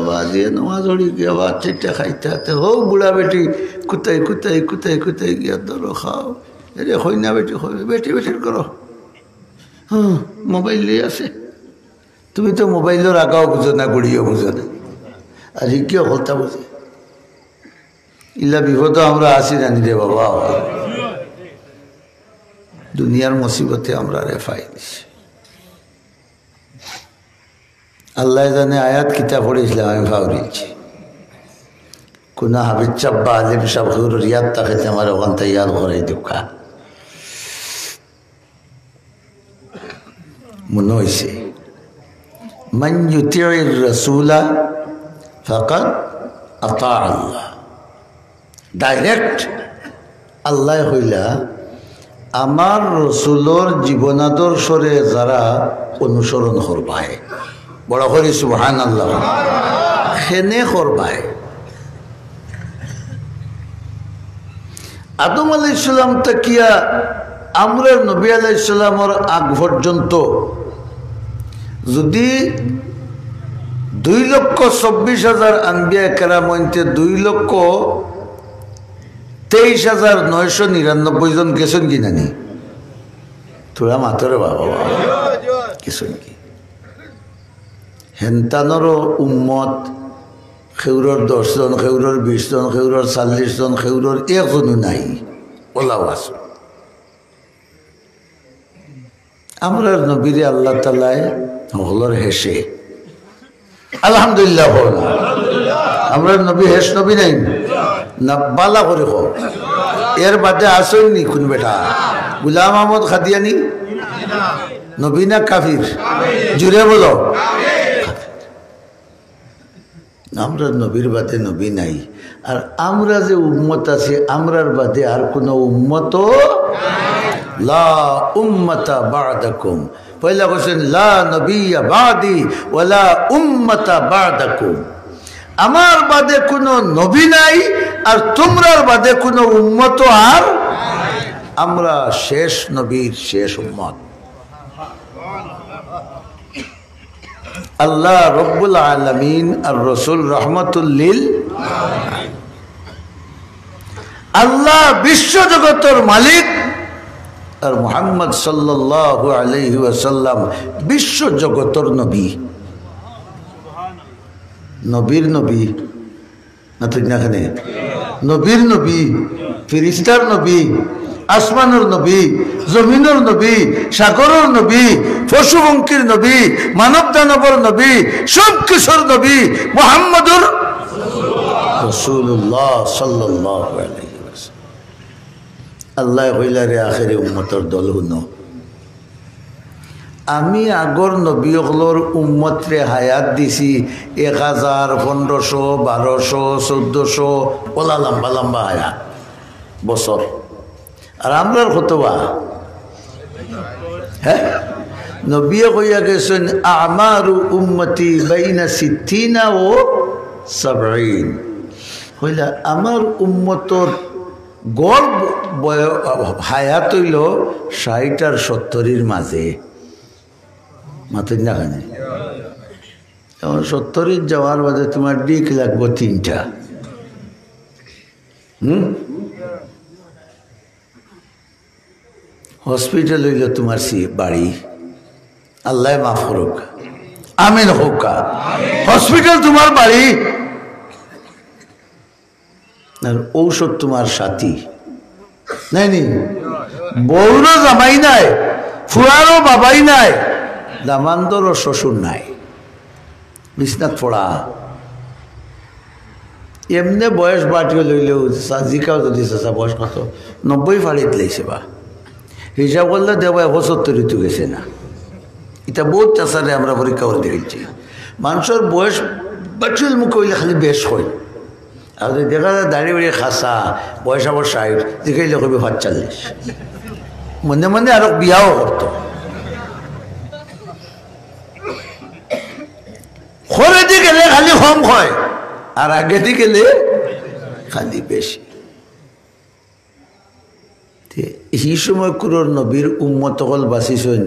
বাজিয়ে নমাজ হড়ি গিয়ে আবার চেটটা খাইতে হাতে হোক বুড়া বেটি কুতাই কুতাই কুতাই কুতাই গিয়া ধরো খাও এরে হই না বেটি হবে বেটি বেটির করো মোবাইল নিয়ে আসে তুমি তো মোবাইলের আগাও বুঝো না গুড়িও বুঝো না আর কিয় হলতা বুঝে ইলা বিপদ আমরা আসি জানি রে বাবা দুনিয়ার মুসিবতে আমরা রেফাই দিছি আল্লাহ জানে আয়াত কিতাব পড়েছিলাম আমি ভাবছি কোনো হাবিজ চাব্বা আলিম সাহেব হুজুর ইয়াদ তাকাইতে আমার ওখান থেকে ইয়াদ করাই দুঃখা মনে হয়েছে মান ইউতিউর রাসূলা ফাকাদ আতা আল্লাহ ডাইরেক্ট আল্লাহ হইলা আমার রসুলোর জীবনাদর্শরে যারা অনুসরণ করবায় বড় করি সুবহানাল্লাহ হেনে করবায় আদম আলাইহিস সালাম তাকিয়া আমরা নবী আলাইহিস সালামের আগ পর্যন্ত যদি 2,24,000 আম্বিয়া কেরাম হইতে 2,23,999 জন গেছেন কি নানি তোরা মাতরে বাবা গেছেন কি হেন্তানোরও উম্মত খেউরর 10 জন খেউরর 20 জন খেউরর 40 জন খেউরর একজনও নাই ওলাও আছে আমরা নবীরে আল্লাহ তাআলা হলর হেসে আলহামদুলিল্লাহ বল আমরা নবী হেস নবী নাই না বালা করে হোক এর বাদে আসেননি কোন বেটা গুলাম আহমদ খাদিয়ানি নবী না কাফির জুড়ে বলো আমরা নবীর বাদে নবী নাই আর আমরা যে উম্মত আছে আমরার বাদে আর কোনো উম্মত লা উম্মতা বা'দাকুম পয়লা বলেন লা নবিয়্যা বাদি ওয়ালা উম্মতা বা'দাকুম আমার বাদে কোনো নবী নাই আর তোমরার বাদে কোনো উম্মত আর আমরা শেষ নবীর শেষ উম্মত আল্লাহ রব্বুল আলামিন আর রাসূল রাহমাতুল লিল আল্লাহ বিশ্ব জগতের মালিক আর মুহাম্মদ সাল্লাল্লাহু আলাইহি ওয়াসাল্লাম বিশ্ব জগতের নবী নবীর নবী না ঠিক না খানে নবীর নবী ফেরেশতার নবী আসমানের নবী, জমিনের নবী, সাগরের নবী, পশুপঙ্খীর নবী, মানব দানবর নবী, সব কিছুর নবী মুহাম্মদুর রাসূলুল্লাহ সাল্লাল্লাহু আলাইহি ওয়াসাল্লাম। আল্লাহ কইলা রে আখেরি উম্মতর দল হুনো, আমি আগর নবীগুলোর উম্মতরে হায়াত দিছি 1000, 1500, 1200, 1400 ওলা লম্বা লম্বা হায়াত বছর। আর আমরার কতবা? হ্যাঁ, নবী কইয়া গেছেন আমারু উম্মতি বাইনা 60 ও 70। হইলা আমার উম্মতর গড় হায়াত হইল 60 আর 70-এর মাঝে। মাথা না খানে 70 যাওয়ার বাদে তোমার ডিক লাগবো 3টা। হসপিটাল হইল তোমার বাড়ি, আল্লাহ মাফ করুক, আমিন হোক। হসপিটাল তোমার বাড়ি, আর ঔষধ তোমার সাথী নাই নি। বউরও জামাই নাই, ফুয়ারও বাবাই নাই, দামান্দরও শ্বশুর নাই, বিছনাত পড়া। এমনি বয়স বাটিও লইলেও জিকাও যদি চাচা বয়স কত 90 ফাড়িত লাইছে বা হিসাব করলে দেব 75 ঋতু গেছে না। এটা বহুত চাষারে আমরা পরীক্ষা করে দেখেছি। মানুষের বয়স বাটিল মুখে হইলে খালি বেশ হয়, আর যদি দেখা যায় দাঁড়িয়ে বাড়িয়ে খাসা বয়স আবার 60 দেখাইলে কবি 45। মনে মনে আরো বিয়াও করতো। খরে দিয়ে গেলে খালি কম হয়, আর আগে দিয়ে গেলে খালি বেশি। এই সময় কুরোর নবীর উম্মত হল বাঁচিছেন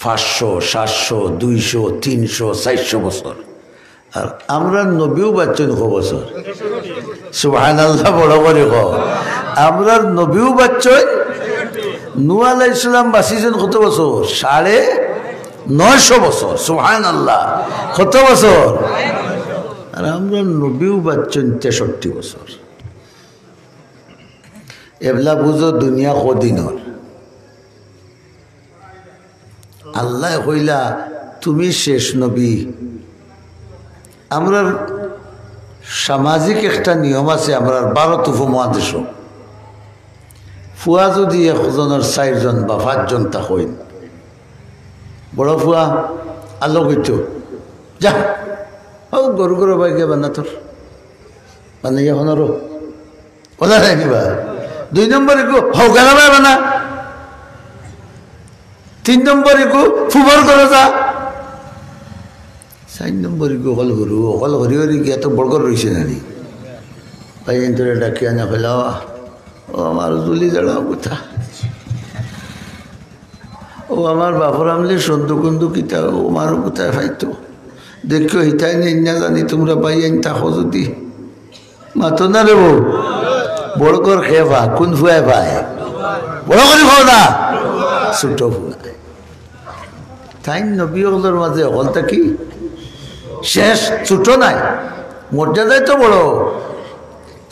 500, 700, 200, 300, 400 বছর। আর আমরা নবীও বাচ্চন ক বছর। সুবহানাল্লাহ, বড় করে ক। আমরা নবীও বাচ্চন। নূহ আলাইহিস সালাম বাঁচিছেন কত বছর? 950 বছর। সুবহানাল্লাহ, কত বছর? আর আমরা নবীও বাচ্চন 63 বছর। এবলা বুঝো দুনিয়া কদিনর। আল্লাহ কইলা তুমি শেষ নবী। আমরার সামাজিক একটা নিয়ম আছে, আমরার 12 উপমহাদেশ। ফুয়া যদি 1 জনের 4 জন বা 5 জন তা হইন, বড় ফুয়া আলো গইত যা ও গরু গরু বাইকে বানা তোর মানে এখনও ওলা নাই নিবা। 2 নম্বর একু হও গেলা বানা। 3 নম্বর একু ফুবর করে যা। 4 নম্বর একু হল হরি হরি গিয়ে তো বড় রয়েছে নানি ভাই তোর ডাকি আনা ফেলাও। ও আমার জুলি জ্বালাও কোথা, ও আমার বাপর আমলে সন্ধ্যু কুন্দু কিতা ও আমার কোথায় পাইতো দেখিও হিতাই নেই না জানি তোমরা পাই আইন থাকো যদি মাতো না রে বউ। বড় কর খেয়ে পা কোন ফুয়ায় পায়? বড় করে খাও না, ছোট ফুয়া। তাই নবী হলের মাঝে হলটা কি শেষ? ছোট নাই, মর্যাদায় তো বড়,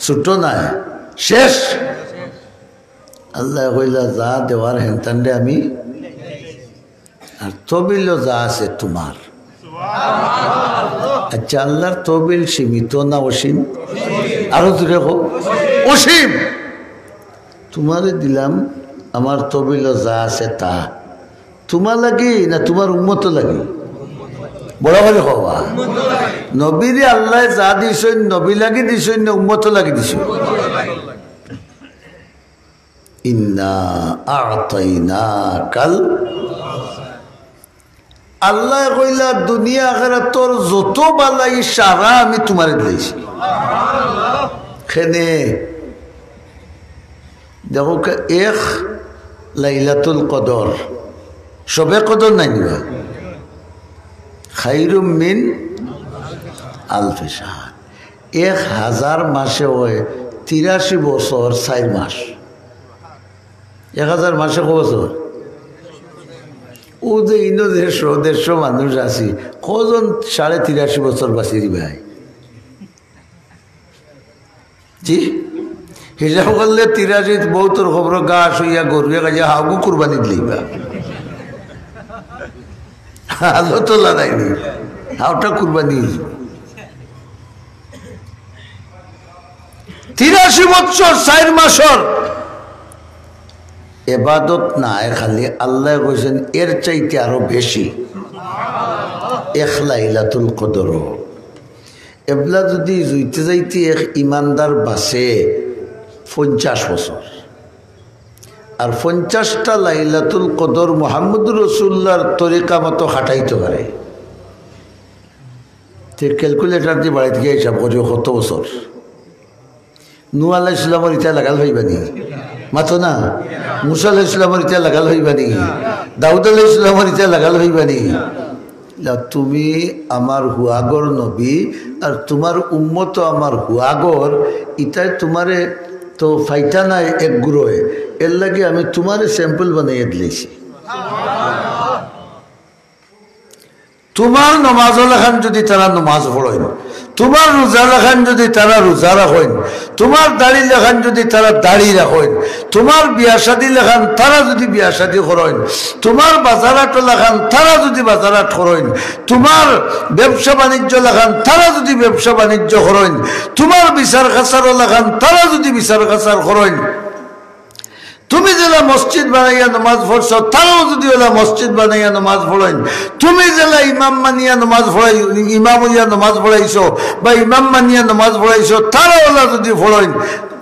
ছোট নাই, শেষ। আল্লাহ কইলা যা দেওয়ার হেনতান্ডে আমি, আর তবিল যা আছে তোমার। আচ্ছা, আল্লাহর তবিল সীমিত না অসীম? আরো দূরে হোক, অসীম। তোমারে দিলাম আমার তবিল যা আছে তা, তোমার লাগি না তোমার উম্মত লাগি? বড় করে হবা নবীরে আল্লাহ যা দিছেন নবী লাগি দিছেন না উম্মত লাগি দিছেন? ইন্না আ'তাইনাকাল। আল্লাহ কইলা দুনিয়া আখিরাত তোর যত বালাই সারা আমি তোমারে দিয়েছি। খেনে দেখো এক লাইলাতুল কদর, সবে কদর নাই নিবা, খাইরুম মিন আলফি শাহর। 1000 মাসে হয় 83 বছর 4 মাস। 1000 মাসে ক বছর? ও যে ইনো 150 মানুষ আছি, কজন 83.5 বছর বাঁচি ভাই? জি হিসাব করলে 83 বহুতর খবর গাছ হইয়া গরুয়ে কাজে হাগু কুরবানি দিলিবা আলো তো লড়াইনি হাওটা কুরবানি 83 বছর 4 মাসর ইবাদত নাই খালি আল্লাহ কইছেন এর চাইতে আরো বেশি লাইলাতুল কদর এবলা যদি জুইতে যাইতে এক ইমানদার বাসে 50 বছর আর 50টা লাইলাতুল কদর মুহাম্মদুর রাসূলুল্লাহর তরিকা মতো খাটাইতে পারে তে ক্যালকুলেটর দিয়ে বাড়ি থেকে হিসাব করি কত বছর নূহ আলাইহিস সালামের ইটা লাগাল হইবানি মাতো না মুসা আলাইহিস সালামের ইটা লাগাল হইবানি দাউদ আলাইহিস সালামের ইটা লাগাল হইবানি তুমি আমার হুয়াগর নবী আর তোমার উম্মত আমার হুয়াগর ইটাই তোমারে তো ফাইটা নাই এক গুরোয় এর লাগে আমি তোমারে স্যাম্পল বানাইয়া দিয়েছি তোমার নমাজ লেখান যদি তারা নমাজ পড়েন তোমার রোজা লেখান যদি তারা রোজা রাখেন তোমার দাড়ি লেখান যদি তারা দাড়ি রাখেন তোমার বিয়া শাদী লেখান তারা যদি বিয়া শাদী করেন তোমার বাজারাট লেখান তারা যদি বাজারাট করেন তোমার ব্যবসা বাণিজ্য লেখান তারা যদি ব্যবসা বাণিজ্য করেন তোমার বিচার খাসার লেখান তারা যদি বিচার খাসার করেন তুমি যেলা মসজিদ বানাইয়া নামাজ পড়ছো তারাও যদি ওলা মসজিদ বানাইয়া নামাজ পড়েন তুমি যেলা ইমাম মানিয়া নামাজ পড়াই ইমাম হইয়া নামাজ পড়াইছো বা ইমাম মানিয়া নামাজ পড়াইছো তারা ওলা যদি পড়েন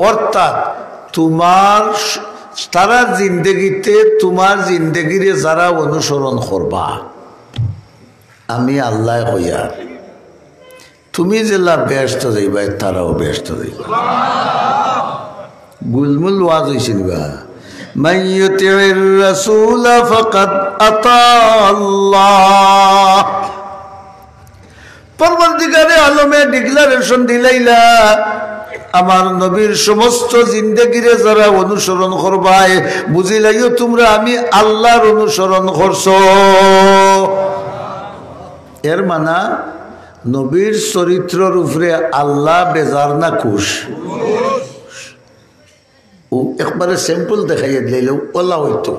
অর্থাৎ তোমার তারা জিন্দগিতে তোমার জিন্দগিরে যারা অনুসরণ করবা আমি আল্লাহ হইয়া তুমি যেলা ব্যস্ত যাইবা তারাও ব্যস্ত যাইবা গুলমুল ওয়াজ হইছিল বা من يطع الرسول فقد اطاع الله পরবর্তীকালে আলমে ডিক্লারেশন দিলাইলা আমার নবীর সমস্ত জিন্দেগিরে যারা অনুসরণ করবায় বুঝিলাইও তোমরা আমি আল্লাহর অনুসরণ করছো এর মানা নবীর চরিত্রের উপরে আল্লাহ বেজার না খুশ একবারে স্যাম্পল দেখাইয়া দিল ওলা হইতো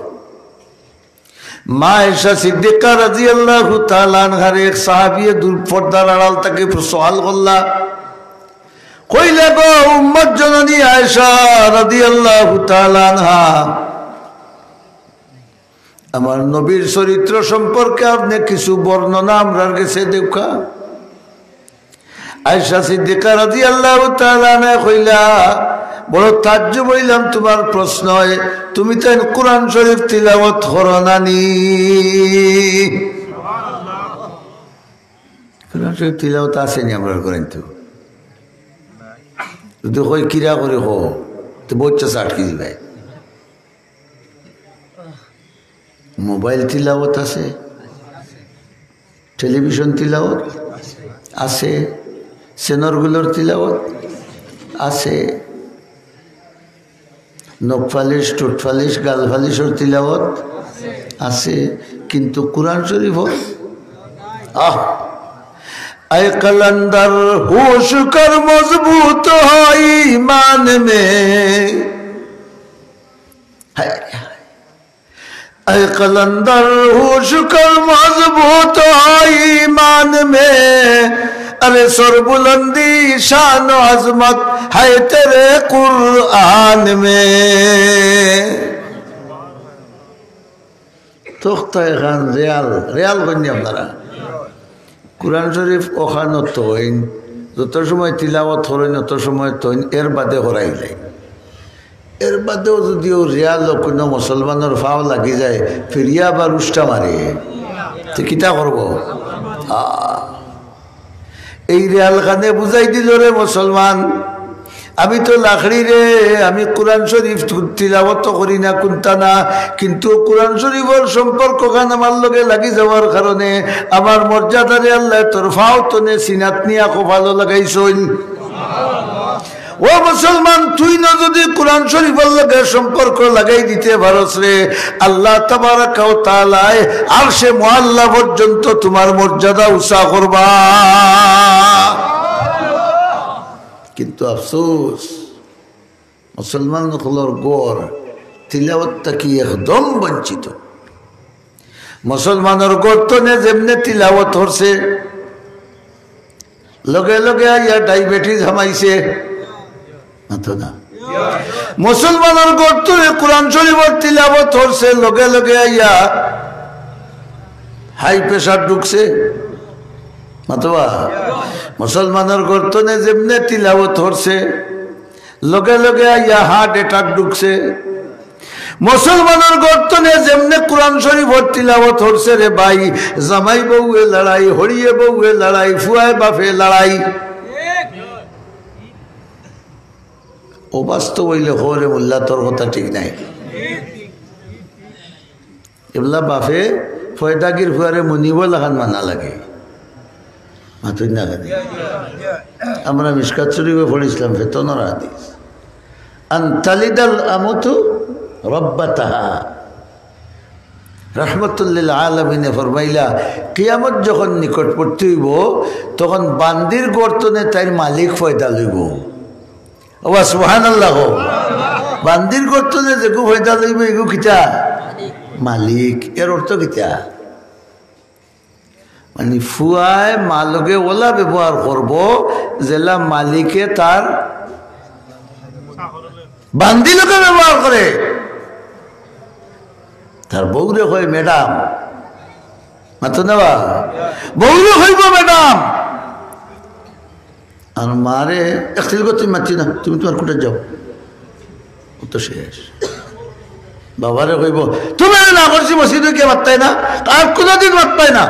মা আয়েশা সিদ্দিকা রাদিয়াল্লাহু তাআলা আনহার এক সাহাবিয়ে দূর পর্দার আড়াল থেকে সওয়াল করলা কইলা গো উম্মত জননী আয়েশা রাদিয়াল্লাহু তাআলা আনহা আমার নবীর চরিত্র সম্পর্কে আপনি কিছু বর্ণনা আমরার কাছে দেখা আয়েশা সিদ্দিকা রাদিয়াল্লাহু তাআলা আনহা কইলা বড় তাজ্জুব হইলাম তোমার প্রশ্ন তুমি তো কোরআন শরীফ তিলাওয়াত করো নানি কোরআন শরীফ তিলাওয়াত আসেনি আমরা করেন তো যদি কই কিরা করে হো তো বচ্চা আটকে দিবে মোবাইল তিলাওয়াত আছে টেলিভিশন তিলাওয়াত আছে সেনরগুলোর তিলাওয়াত আছে নখফালিশ টুটফালিশ গালফালিশর তিলাওয়াত আছে কিন্তু কুরআন শরীফ আয় কলন্দর হোশ কর মজবুত হয় ঈমান মে আয় কলন্দর হোশ কর মজবুত হয় ঈমান মে अरे सरबुलंदी शान अजमत है तेरे कुरान में तख्ता खान रियाल रियाल बन्नी আপনারা কুরআন শরীফ ওখানে তৈন যত সময় তিলাওয়াত করেন তত সময় তৈন এর বাদে হরাইলে এর বাদেও যদিও রিয়াল কোনো মুসলমানের ফাও লাগি যায় ফিরিয়া বা রুষ্টা মারে তো কিতা করব এই রিয়াল খানে বুঝাই দিল রে মুসলমান আমি তো লাখড়ি রে আমি কোরআন শরীফ তিলাওয়াত করি না কোনটা না কিন্তু কোরআন শরীফের সম্পর্ক খান আমার লগে লাগি যাওয়ার কারণে আমার মর্যাদারে আল্লাহ তোর ফাও তনে সিনাত নিয়া খুব ভালো লাগাইছইন ও মুসলমান তুই না যদি কোরআন শরীফের লগে সম্পর্ক লাগাই দিতে পারস রে আল্লাহ তাবারাকা ওয়া তাআলা আরশে মুআল্লা পর্যন্ত তোমার মর্যাদা উঁচা করবা কিন্তু আফসোস মুসলমান হলোর গড় তিলাওয়াত থাকি একদম বঞ্চিত। মুসলমানের গর্তনে যেমনে তিলাওয়াত হরছে লগে লগে আইয়া ডায়াবেটিস হামাইছে না। মুসলমানের গর্তনে কোরআন শরীফের তিলাওয়াত হরছে লগে লগে আইয়া হাই প্রেসার ঢুকছে মাতবা। মুসলমানের গর্তনে যেমনে তিলাওয়াত হরছে লগে লগে আইয়া হার্ট অ্যাটাক ঢুকছে। মুসলমানের গর্তনে যেমনে কোরআন শরীফের তিলাওয়াত হরছে রে ভাই, জামাই বউয়ে লড়াই, হরিয়ে বউয়ে লড়াই, ফুয়ায় বাপে লড়াই। ও বাস্তব হইলে হরে মোল্লা তোর কথা ঠিক নাই। এগুলা বাপে ফয়দাগির ফুয়ারে মনিব লাগান মানা লাগে মাতুই না লাগে। আমরা মিশকাত শরীফে পড়েছিলাম ফেতনের হাদিস, আনতালিদাল আমতু রব্বাতাহা। রাহমাতুল্লিল আলামিনে ফরমাইলা কিয়ামত যখন নিকটবর্তী হইব তখন বান্দির গর্তনে তাই মালিক ফয়দা লইব। ও সুবহানাল্লাহ। বান্দির গর্তনে যেগু ফয়দা লইব এগু কিতা মালিক। এর অর্থ কিতা মানে ফুয়ায় মালকে ওলা ব্যবহার করব জেলা মালিকে তার বান্দি লোকে ব্যবহার করে। তার বউরে হয় ম্যাডাম মাত্র নেওয়া, বউরে হইব ম্যাডাম। আর মারে একদিন তুমি মারছি না, তুমি তোমার কোটে যাও, তো শেষ। বাবারে কইব তুমি না করছি মসজিদে কে মারতাই না, আর কোনদিন মারতাই না।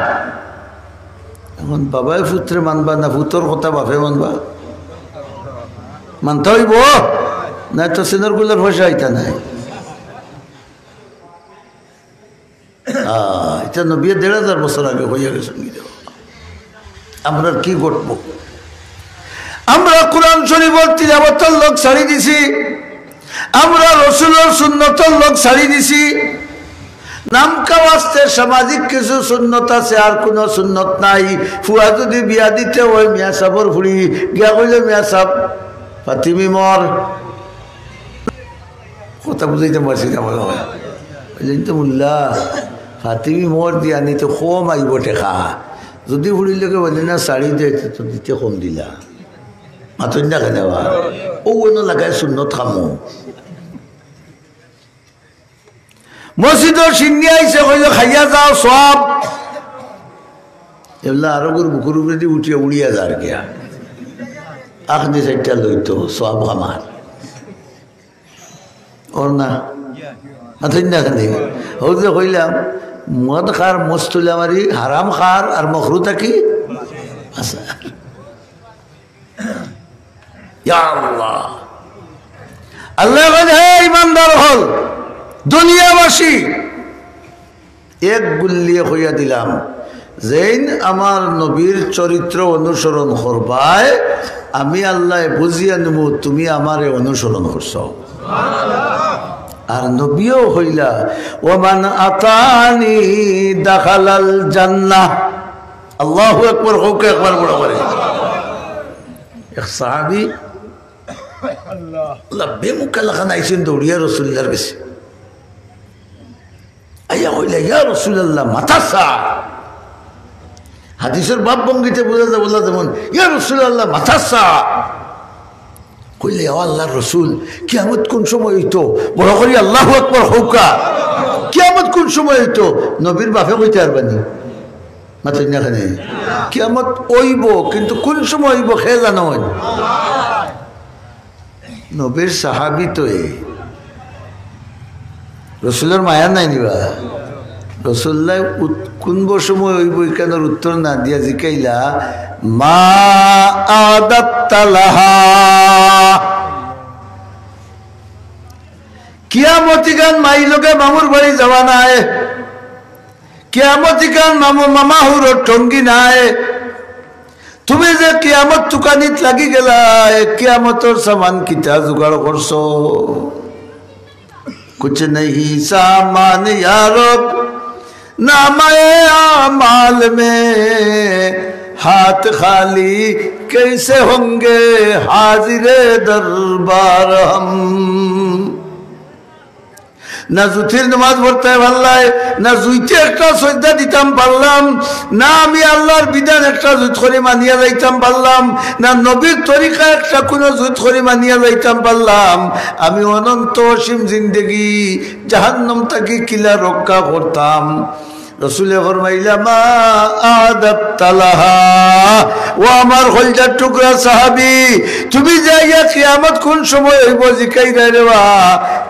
এখন বাবাই পুত্রে মানবা না পুতর কথা বাপে মানবা? মানতে হইব না, তো সিনের গুলোর পয়সা আইতা নাই। এটা নবী ১,৫০০ বছর আগে হইয়া গেছে। আমরা কি ঘটবো? আমরা কোরআন শরীফের তিলাওয়াতের লোক ছাড়ি দিছি, আমরা রসুলের সুন্নতের লোক ছাড়ি দিছি। নামকা ওয়াস্তে সামাজিক কিছু সুন্নত আছে, আর কোনো সুন্নত নাই। ফুয়া যদি বিয়া দিতে হয় মিয়া সাবর ফুড়ি গিয়া কইলে মিয়া সাব ফাতিমি মর, কথা বুঝাইতে পারছি না মনে হয়। বুঝলেন তো মোল্লা, ফাতিমি মর দিয়া নিতে কম আইব টেকা। যদি ফুড়িলেকে বলি না শাড়ি দে তো দিতে কম দিলা মাতন না কেন ও অন্য লাগায় সুন্নত খামো। মসজিদের সিন্নি আইসে কইল খাইয়া যাও সব, এগুলা আরো বুকুর উপরে দিয়ে উঠিয়া উড়িয়া যার গিয়া আখনি সাইডটা লইতো সব আমার ওর না মাতন না কেন। ও যে কইলাম মদ খার মস্তুলা মারি হারাম খার আর মখরুতা কি আচ্ছা। আল্লাহ আল্লাহ হে ইমানদার হল দুনিয়াবাসী, এক গুল্লিয়ে হইয়া দিলাম যেন আমার নবীর চরিত্র অনুসরণ করবায় আমি আল্লাহ বুঝিয়া নেব তুমি আমারে অনুসরণ করছ। আর নবীও হইলা ওমান আতানি দাখালাল জান্নাহ। আল্লাহু আকবার হোক একবার বড় করে। এক সাহাবী আল্লাহ বেমুখা লাখান আইসেন দৌড়িয়া রসুল্লাহর কাছে আইয়া হইলা ইয়া রাসূলুল্লাহ মাথাসা। হাদিসের বাপ ভঙ্গিতে বোঝা যায় বললা যেমন ইয়া রাসূলুল্লাহ মাথাসা কইলে ও আল্লাহর রসুল কিয়ামত কোন সময় হইতো? বড় করি আল্লাহু আকবার হৌকা। কিয়ামত কোন সময় হইতো? নবীর বাপে কইতে পারবানি মাত্র না খানে কিয়ামত ওইব, কিন্তু কোন সময় হইব খেয়ে জানো নবীর সাহাবি তো রসুলের মায়া নাই নিবা। রসুল্লাহ কোন সময় হইব কেনার উত্তর না দিয়া জিকাইলা মা আদাত্তালাহা। কিয়ামতি গান মাই লোকে মামুর বাড়ি যাওয়া নাই, কিয়ামতি গান মামু মামা হুর টঙ্গি নাই। তুমি যে কিয়ামত তুকানিত লাগি গেলা, কিয়ামতর সামান কিতা জোগাড় করছো? कुछ नहीं सामान यारो नामाए आमाल में हाथ खाली कैसे होंगे हाजिरे दरबार हम। ना जुथिर नमाज पढ़ते पाরলাই, না জুইতে একটা সজদা দিতাম পারলাম, না আমি আল্লাহর বিধান একটা জুত করে মানিয়া যাইতাম পারলাম, না নবীর তরিকা একটা কোনো জুত করে মানিয়া যাইতাম পারলাম। আমি অনন্ত অসীম জিন্দেগি জাহান্নাম থেকে কিলা রক্ষা করতাম। রসুলে ফরমাইলা মা আদাবতালাহা, ও আমার কলজার টুকরা সাহাবী, তুমি যাইয়া কিয়ামত কোন সময় হইব জিকাইরা রেবা,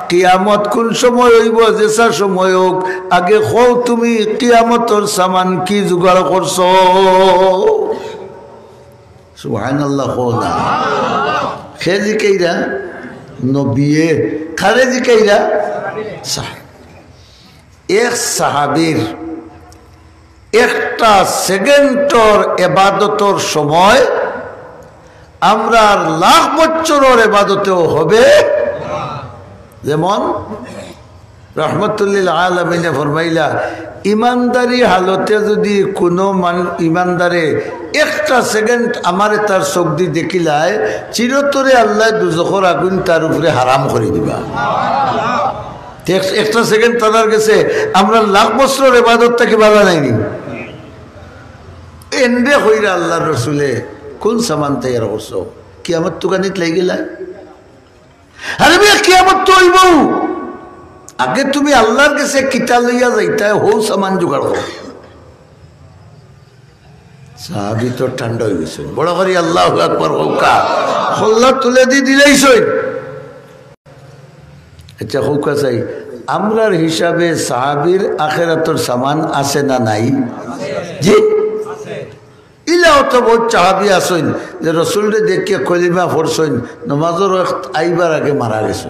কিয়ামত কোন সময় হইব যেসা সময় হোক, আগে কও তুমি কিয়ামতর সামান কি জোগাড় করছো। সুবহানাল্লাহ। কও না খে জিকাইরা নবিয়ে, খারে জিকাইরা সাহাবী। এক সাহাবীর একটা সেকেন্ডর এবাদতর সময় আমরা লাখ বছরের এবাদতেও হবে। যেমন রহমতুল্লিল আলামিনে ফরমাইলা, ইমানদারি হালতে যদি কোনো ইমানদারে একটা সেকেন্ড আমারে তার চোখ দি দেখিলায়, চিরতরে আল্লাহ দুজখর আগুন তার উপরে হারাম করে দিবা। একটা সেকেন্ড তাদের গেছে, আমরা লাখ বছর এবাদত থেকে বাধা নাইনি। এন্ডে হইরা আল্লাহর রসুলে কোন সামান তৈরি করছো, কিয়ামত তুকানিত লাগি গেলা। আরে ভাই কিয়ামত তো হইব, আগে তুমি আল্লাহর কাছে কিতা লইয়া যাইতা হো সামান জোগাড় করো। সাহাবী তো ঠান্ডা হয়ে গেছে, বড় করে আল্লাহু আকবার হৌকা হল্লা তুলে দিলাইছই। আচ্ছা হৌকা চাই, আমরার হিসাবে সাহাবীর আখিরাতের সামান আছে না নাই? জি, ইলাও তো বহুত সাহাবী আছেন যে রসুলরে দেখে কলিমা পড়ছেন, নমাজের আইবার আগে মারা গেছে।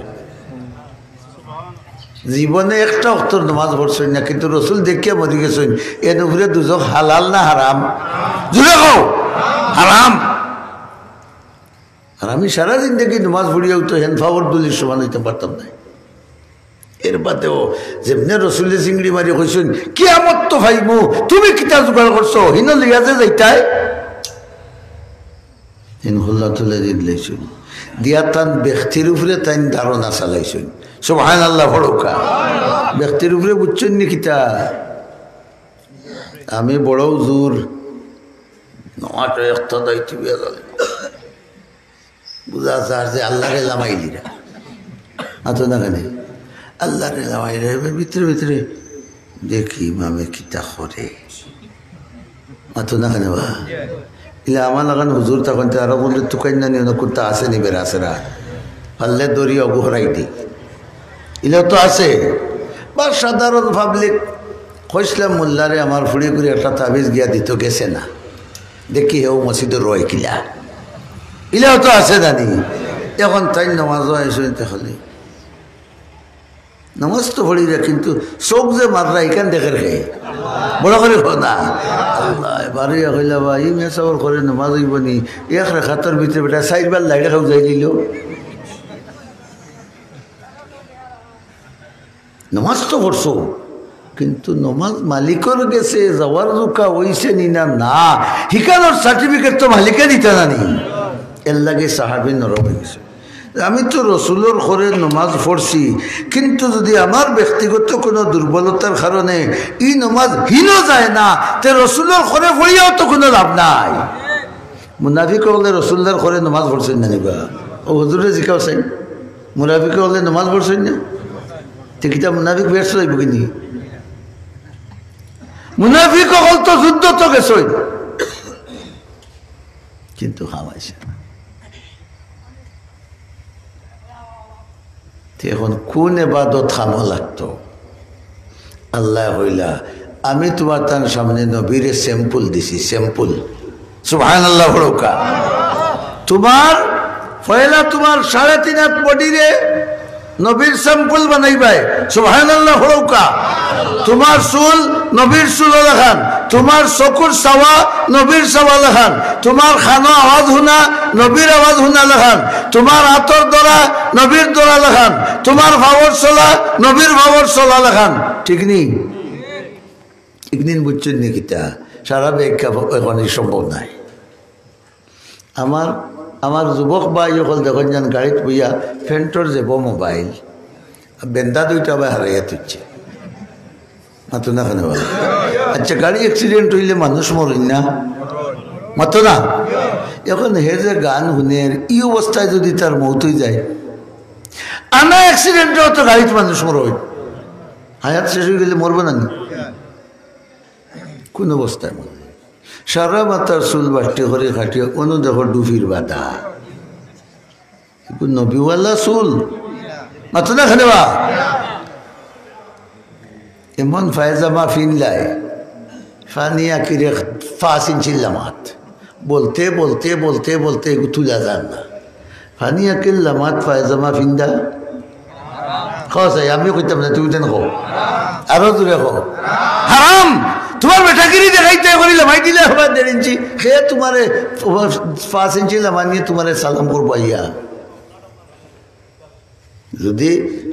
জীবনে একটা অক্তর নমাজ পড়ছেন না, কিন্তু রসুল দেখিয়া মরি গেছেন। এর উপরে দুজক হালাল না হারাম? জুড়ে কও হারাম। আর আমি সারা জিন্দগি নমাজ পড়িয়াও তো হেনফাওয়ার দুলির সমান হইতে পারতাম না। এর বাদেও যেমনি রসুলের চিংড়ি মারি কইছেন কিয়ামত তো ভাইমু, তুমি কিতা জোগাড় করছো, হিন লিয়া যে যাইতাই হিন হল্লা তুলে দিলাইছেন দিয়া তান ব্যক্তির উপরে তাই ধারণা চালাইছেন। সুবহানাল্লাহ ফড়কা। ব্যক্তির উপরে বুঝছেন নি কিতা, আমি বড় জোর নটা একটা দায়িত্ব বুঝা যার যে আল্লাহরে লামাইলিরা আতো না কেন আল্লাহরে লামাইরা ভিতরে ভিতরে দেখি ইমামে কিতা করে আতো না কেন বা ইলে আমার লাগান হুজুর তখন আরো বললে তুকাই না নিয়ে কোনটা আছে নি বেড়াছেরা পাল্লে দড়ি অগুহরাই দি ইলেও তো আছে। বা সাধারণ পাবলিক কইসলাম মোল্লারে আমার ফুড়ি করে একটা তাবিজ গিয়া দিত গেছে না, দেখি হেও মসজিদে রয় কিলা ইলেও তো আছে জানি। এখন তাই নামাজও আইসেন তাহলে নামাজ তো পড়ি রে, কিন্তু চোখ যে মাররা এখান দেখের খাই বড় করে না আল্লাহ এবারে হইলা বা ই মেসাবর করে নামাজ হইব নি এক রেখাতর ভিতরে বেটা চাইবার লাইটে খাও যাই দিল। নমাজ তো পড়ছো, কিন্তু নমাজ মালিকর গেছে যাওয়ার জোকা হইছে নি না না হিকানোর সার্টিফিকেট তো মালিকে দিতে জানি। এর লাগে সাহাবী নরম হয়ে গেছে। আমি তো রসুলের ঘরে নমাজ পড়ছি, কিন্তু যদি আমার ব্যক্তিগত কোনো দুর্বলতার কারণে ই নমাজ হীন যায় না, তে রসুলের ঘরে পড়িয়াও তো কোনো লাভ নাই। মুনাফিক হলে রসুল্লার ঘরে নমাজ পড়ছেন না নিবা? ও হুজুরে জিজ্ঞাসেন মুনাফিক হলে নমাজ পড়ছেন না? কিতা মুনাফিক ব্যস্ত হইব কিনি? মুনাফিক হল তো যুদ্ধ তো গেছই, কিন্তু খাওয়াইছে না। এখন কোন এবাদত খামো লাগতো? আল্লাহ হইলা আমি তোমার তার সামনে নবীরে স্যাম্পল দিছি, স্যাম্পল। সুবহানাল্লাহ ফড়কা। তোমার পয়লা তোমার 3.5 হাত বডিরে নবীর স্যাম্পল বানাইবাই। সুবহানাল্লাহ ফড়কা। তোমার চুল নবীর চুল লাগান, তোমার চকুর চাওয়া নবীর চাওয়া লাগান, তোমার খানো আওয়াজ শুনা নবীর আওয়াজ শুনা লাগান, তোমার হাতর দরা নবীর দরা লাগান, তোমার ভাবর চলা নবীর ভাবর চলা লাগান। ঠিক নি? ঠিক নিন বুঝছেন নি কিতা? সারা ব্যাখ্যা এখন সম্ভব নাই। আমার যুবক ভাই সকল দেখুন যান গাড়িত বইয়া ফেন্টর যাব মোবাইল বেন্দা দুইটা ভাই হারাইয়া তুলছে মাতো না কেন? আচ্ছা গাড়ি অ্যাক্সিডেন্ট হইলে মানুষ মরেন না মাতো না? এখন হে যে গান শুনের এই অবস্থায় যদি তার মৌত হয়ে যায়, আনা অ্যাক্সিডেন্টেও তো গাড়িতে মানুষ মরবে, হায়াত শেষ হয়ে গেলে মরবে না কোন অবস্থায় মরবে? সারা মাতার চুল বাটি করে খাটিয়ে কোনো দেখো ডুফির বাধা নবীওয়ালা চুল মাতো না খানে বা এমন ফায়জামা ফিনলাই ফানিয়া কিরে 5 ইঞ্চি লামাত বলতে বলতে বলতে বলতে তুলা যান না। ফানিয়া কিল লামাত ফায়জামা ফিন্দা খাই আমি কইতাম না, তুমি তেন কো আরো দূরে কো হারাম। তোমার বেটাগিরি দেখাইতে করি লামাই দিলে হবার 1.5 ইঞ্চি সে তোমার 5 ইঞ্চি লামা নিয়ে তোমার সালাম করবো আইয়া। যদি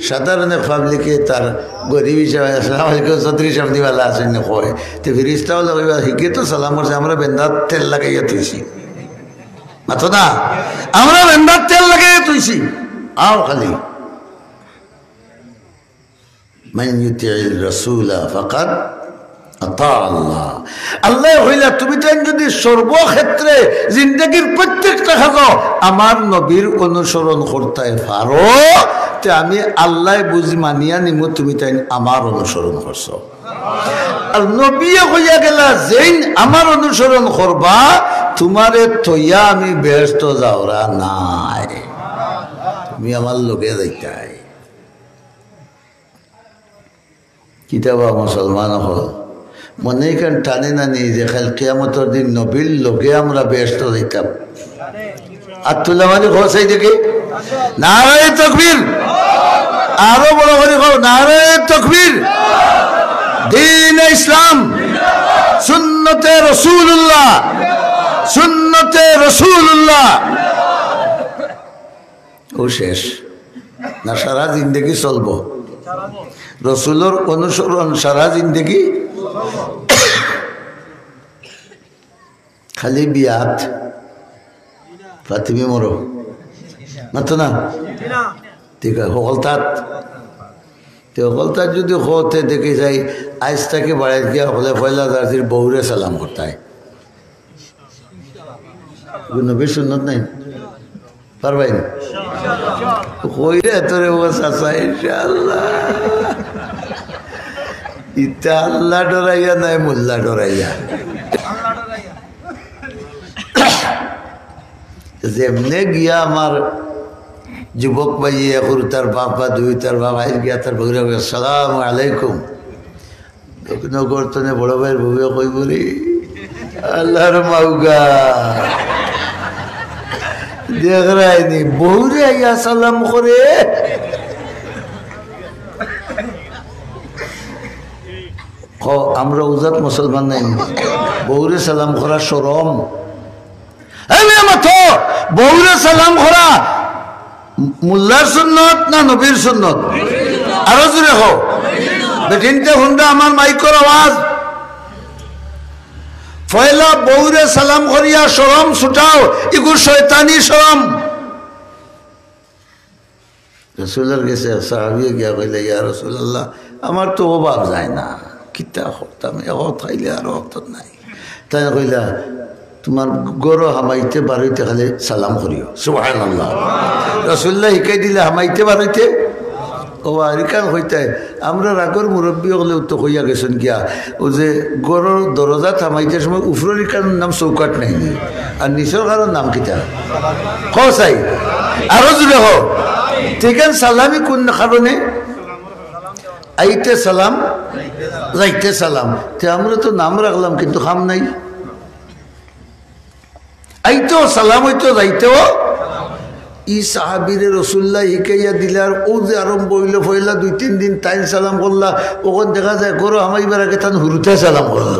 সাধারণ পাবলিকে তার গরিব হিসাবে আসসালামু আলাইকুম 36 দিবালা আসেন না কয় তো ফিরিস্তাও লাগাইবা শিখে তো সালাম করছে। আমরা বেন্দার তেল লাগাইয়া তুইছি মাথো না, আমরা বেন্দার তেল লাগাইয়া তুইছি। আও খালি মান ইউতি'র রাসূলা ফাকাদ আতা আল্লাহ। আল্লাহ হইলা তুমি তো যদি সর্বক্ষেত্রে জিন্দগির প্রত্যেকটা খাজো আমার নবীর অনুসরণ করতে পারো, তে আমি আল্লাহ বুঝি মানিয়া নিমু তুমি তাই আমার অনুসরণ করছো। আর নবী হইয়া গেলা যেইন আমার অনুসরণ করবা তোমারে থইয়া আমি ব্যস্ত যাওরা নাই, তুমি আমার লোকে যাইতাই। কিতাবা মুসলমান হল মনে কেন টানে না নিয়ে যে খাল কিয়ামতের দিন নবীর লোকে আমরা ব্যস্ত দিতাম। আর তুলা মানে ঘোষাই দেখে নারায়ে তাকবীর, আরো বড় করে কও নারায়ে তাকবীর। দ্বীন ইসলাম সুন্নতে রাসূলুল্লাহ, সুন্নতে রাসূলুল্লাহ। ও শেষ না সারা জিন্দগি চলবো রসুলের অনুসরণ সারা জিন্দগি? খালি বিয়াত ফাতিমি মরো মাতো না ঠিক আছে হলতাত হলতাত যদি হতে দেখে যাই আজ তাকে বাড়াই গিয়া হলে পয়লা জাতির বউরে সালাম করতায় নবীর সুন্নত নাই পারবেন কইরে তোরে বসাছা ইনশাআল্লাহ। ইটা আল্লাহ ডরাইয়া নাই মোল্লা ডরাইয়া। যেমনে গিয়া আমার যুবক ভাইয়া করু তার বাবা দুই তার বাবা গিয়া তার বউরা আসসালামু আলাইকুম নগরতনে বড় ভাইয়ের বউয়া কই বলি আল্লাহর মাউগা দেখ রায়নি বউরে আইয়া সালাম করে। আমরা উজাত মুসলমান নাই, বউরে সালাম করা শরম। বউরে সালাম করা মোল্লার সুন্নত না নবীর সুন্নত? আরো জোরে হোক বেটিনতে হুন্ডা আমার মাইকর আওয়াজ। পয়লা বউরে সালাম করিয়া শরম ছুটাও, ইগু শয়তানি শরম। রসুলের গেছে সাহাবী গিয়া কইলে ইয়া রাসূলুল্লাহ আমার তো অভাব যায় না, কিতা করতাম এত খাইলে আর অত নাই। তাই কইলা তোমার গরো হামাইতে বাড়িতে খালি সালাম করিও সুবহানাল্লাহ। রাসূলুল্লাহ শিখাই দিলে হামাইতে বাড়িতে ও আরিকান হইতে আমরা রাগর মুরব্বী হলেও তো হইয়া গেছেন গিয়া ও যে গরুর দরজা থামাইতে সময় উফরের কারণ নাম চৌকাট নাই আর নিচের কারণ নাম কিতা চাই আরো জুড়ে হো ঠিক আছে। সালামি কোন কারণে? আইতে সালাম যাইতে সালাম। তে আমরা তো নাম রাখলাম কিন্তু খাম নাই। আইতেও সালাম হইতো যাইতেও ই সাহাবিরে রসুল্লাহ শিখাইয়া দিলার ও যে আরম্ভ হইল পয়লা 2-3 দিন টাইম সালাম করলা ওখান দেখা যায় গরো হামাইবার আগে তান হুরুতে সালাম করল।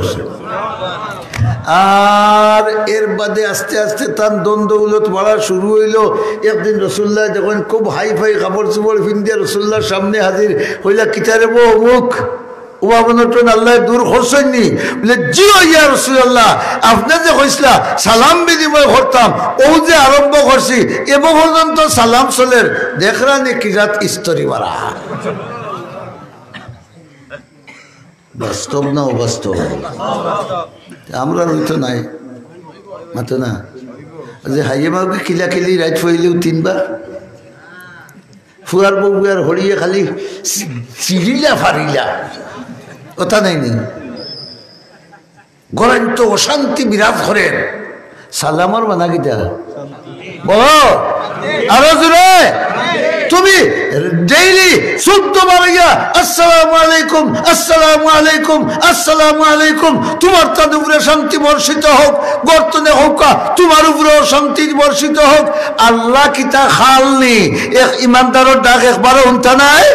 আর এর বাদে আস্তে আস্তে তার দ্বন্দ্ব উলত বাড়া শুরু হইল। একদিন রসুল্লাহ যখন খুব হাই ফাই কাপড় চোপড় পিন্দিয়া রসুল্লাহর সামনে হাজির হইলা কিতারে বো মুখ উমাবনটন আল্লাহ দূর করছেননি বলে জি ইয়া রাসূলুল্লাহ আপনি যে কইসলা সালাম বিনিময় করতাম ও যে আরম্ভ করছি এব পর্যন্ত সালাম চলের দেখরানি কি জাত স্তরি মারা বাস্তব না অবাস্তব আমরা হইতো নাই মাতো না যে হাইয়ে মাকে কিলাকিলি রাইট হইলেও 3 বার ফুয়ার বউ আর হরিয়ে খালি চিরিলা ফারিলা কথা নাই নি গরেন তো অশান্তি বিরাজ করেন সালামর বানা গিটা বলো আরো জোরে তুমি ডেইলি 14 বার ইয়া আসসালামু আলাইকুম আসসালামু আলাইকুম আসসালামু আলাইকুম তোমার তার উপরে শান্তি বর্ষিত হোক বর্তনে হোক তোমার উপরে শান্তি বর্ষিত হোক আল্লাহ কি তা খালনি এক ইমানদারের ডাক একবারও শুনতা নাই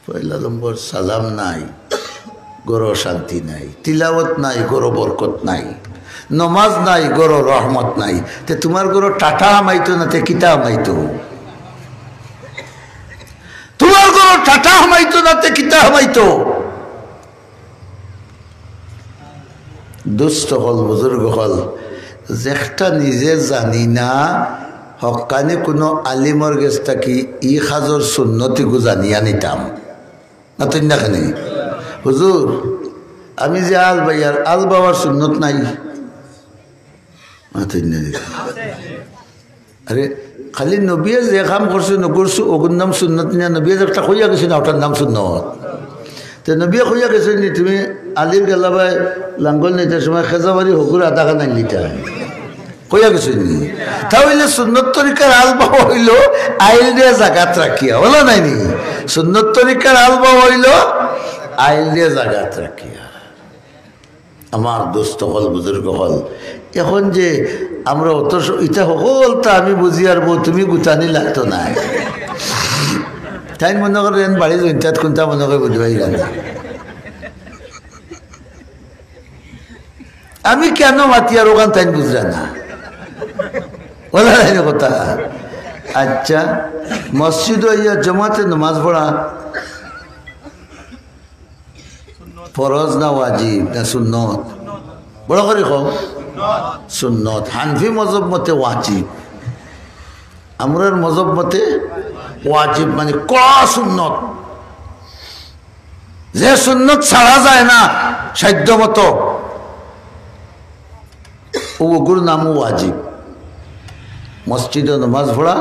পয়লা নম্বর সালাম নাই গরো শান্তি নাই তিলাওয়াত নাই গরো বরকত নাই নমাজ নাই গরো রহমত নাই তে তোমার গরো টাটা হামাইতো না তে কিতা হামাইতো তোমার গরো টাটা হামাইতো না তে কিতা হামাইতো দুষ্ট হল বুজুর্গ হল যেটা নিজে জানি না হকানি কোনো আলিমর গেছ থাকি ই সাজর সুন্নতিকো জানিয়া নিতাম না তুই না খানি হুজুর আমি যে আল ভাইয়ার আল বাবার সুন্নত নাই আরে খালি নবীয়ে যে কাম করছো নকরছো ওগুর নাম সুন্নত না নবীয়ে একটা কইয়া গেছে না ওটার নাম সুন্নত তো নবীয়ে কইয়া গেছে নি তুমি আলির গেলাবাই লাঙ্গল নিতে সময় খেজাবাড়ি হকুর আধা খান লিটা কইয়া গেছে নি তাহলে সুন্নত তরিকার আল বাবা হইল আইল দিয়ে জাগাত রাখিয়া বলো নাই নি সুন্নত তরিকার আল বাবা হইল আইল দিয়ে জাগাত রাখিয়া আমার দোস্ত হল বুজুর্গ হল এখন যে আমরা অত ইটা হল তা আমি বুঝি আর তুমি গুতানি লাগতো না তাই মনে করেন বাড়ি জয়ন্তাত কোনটা মনে করে বুঝবাই না আমি কেন মাতি আর ওখান তাই বুঝরা না বলা যায় না কথা আচ্ছা মসজিদ ইয়া জমাতে নামাজ পড়া ফরজ না ওয়াজিব না সুন্নত বড় করে কও সুন্নত হানফি মজহব মতে ওয়াজিব আমরার মজহব মতে ওয়াজিব মানে কড়া সুন্নত যে সুন্নত ছাড়া যায় না সাধ্য মতো ওগুর নামও ওয়াজিব মসজিদে নামাজ পড়া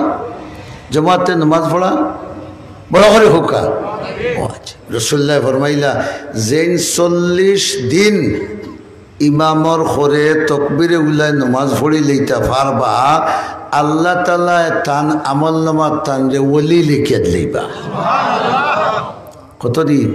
জমাতে নামাজ পড়া বড় করে হুকা রসুল্লাহ ফরমাইলা যেন 40 দিন ইমামর খরে তকবিরে উল্লায় নমাজ পড়ি লইতা পারবা আল্লাহ তাআলা তান আমল নামা তান যে ওলি লিখিয়া দিবা কতদিন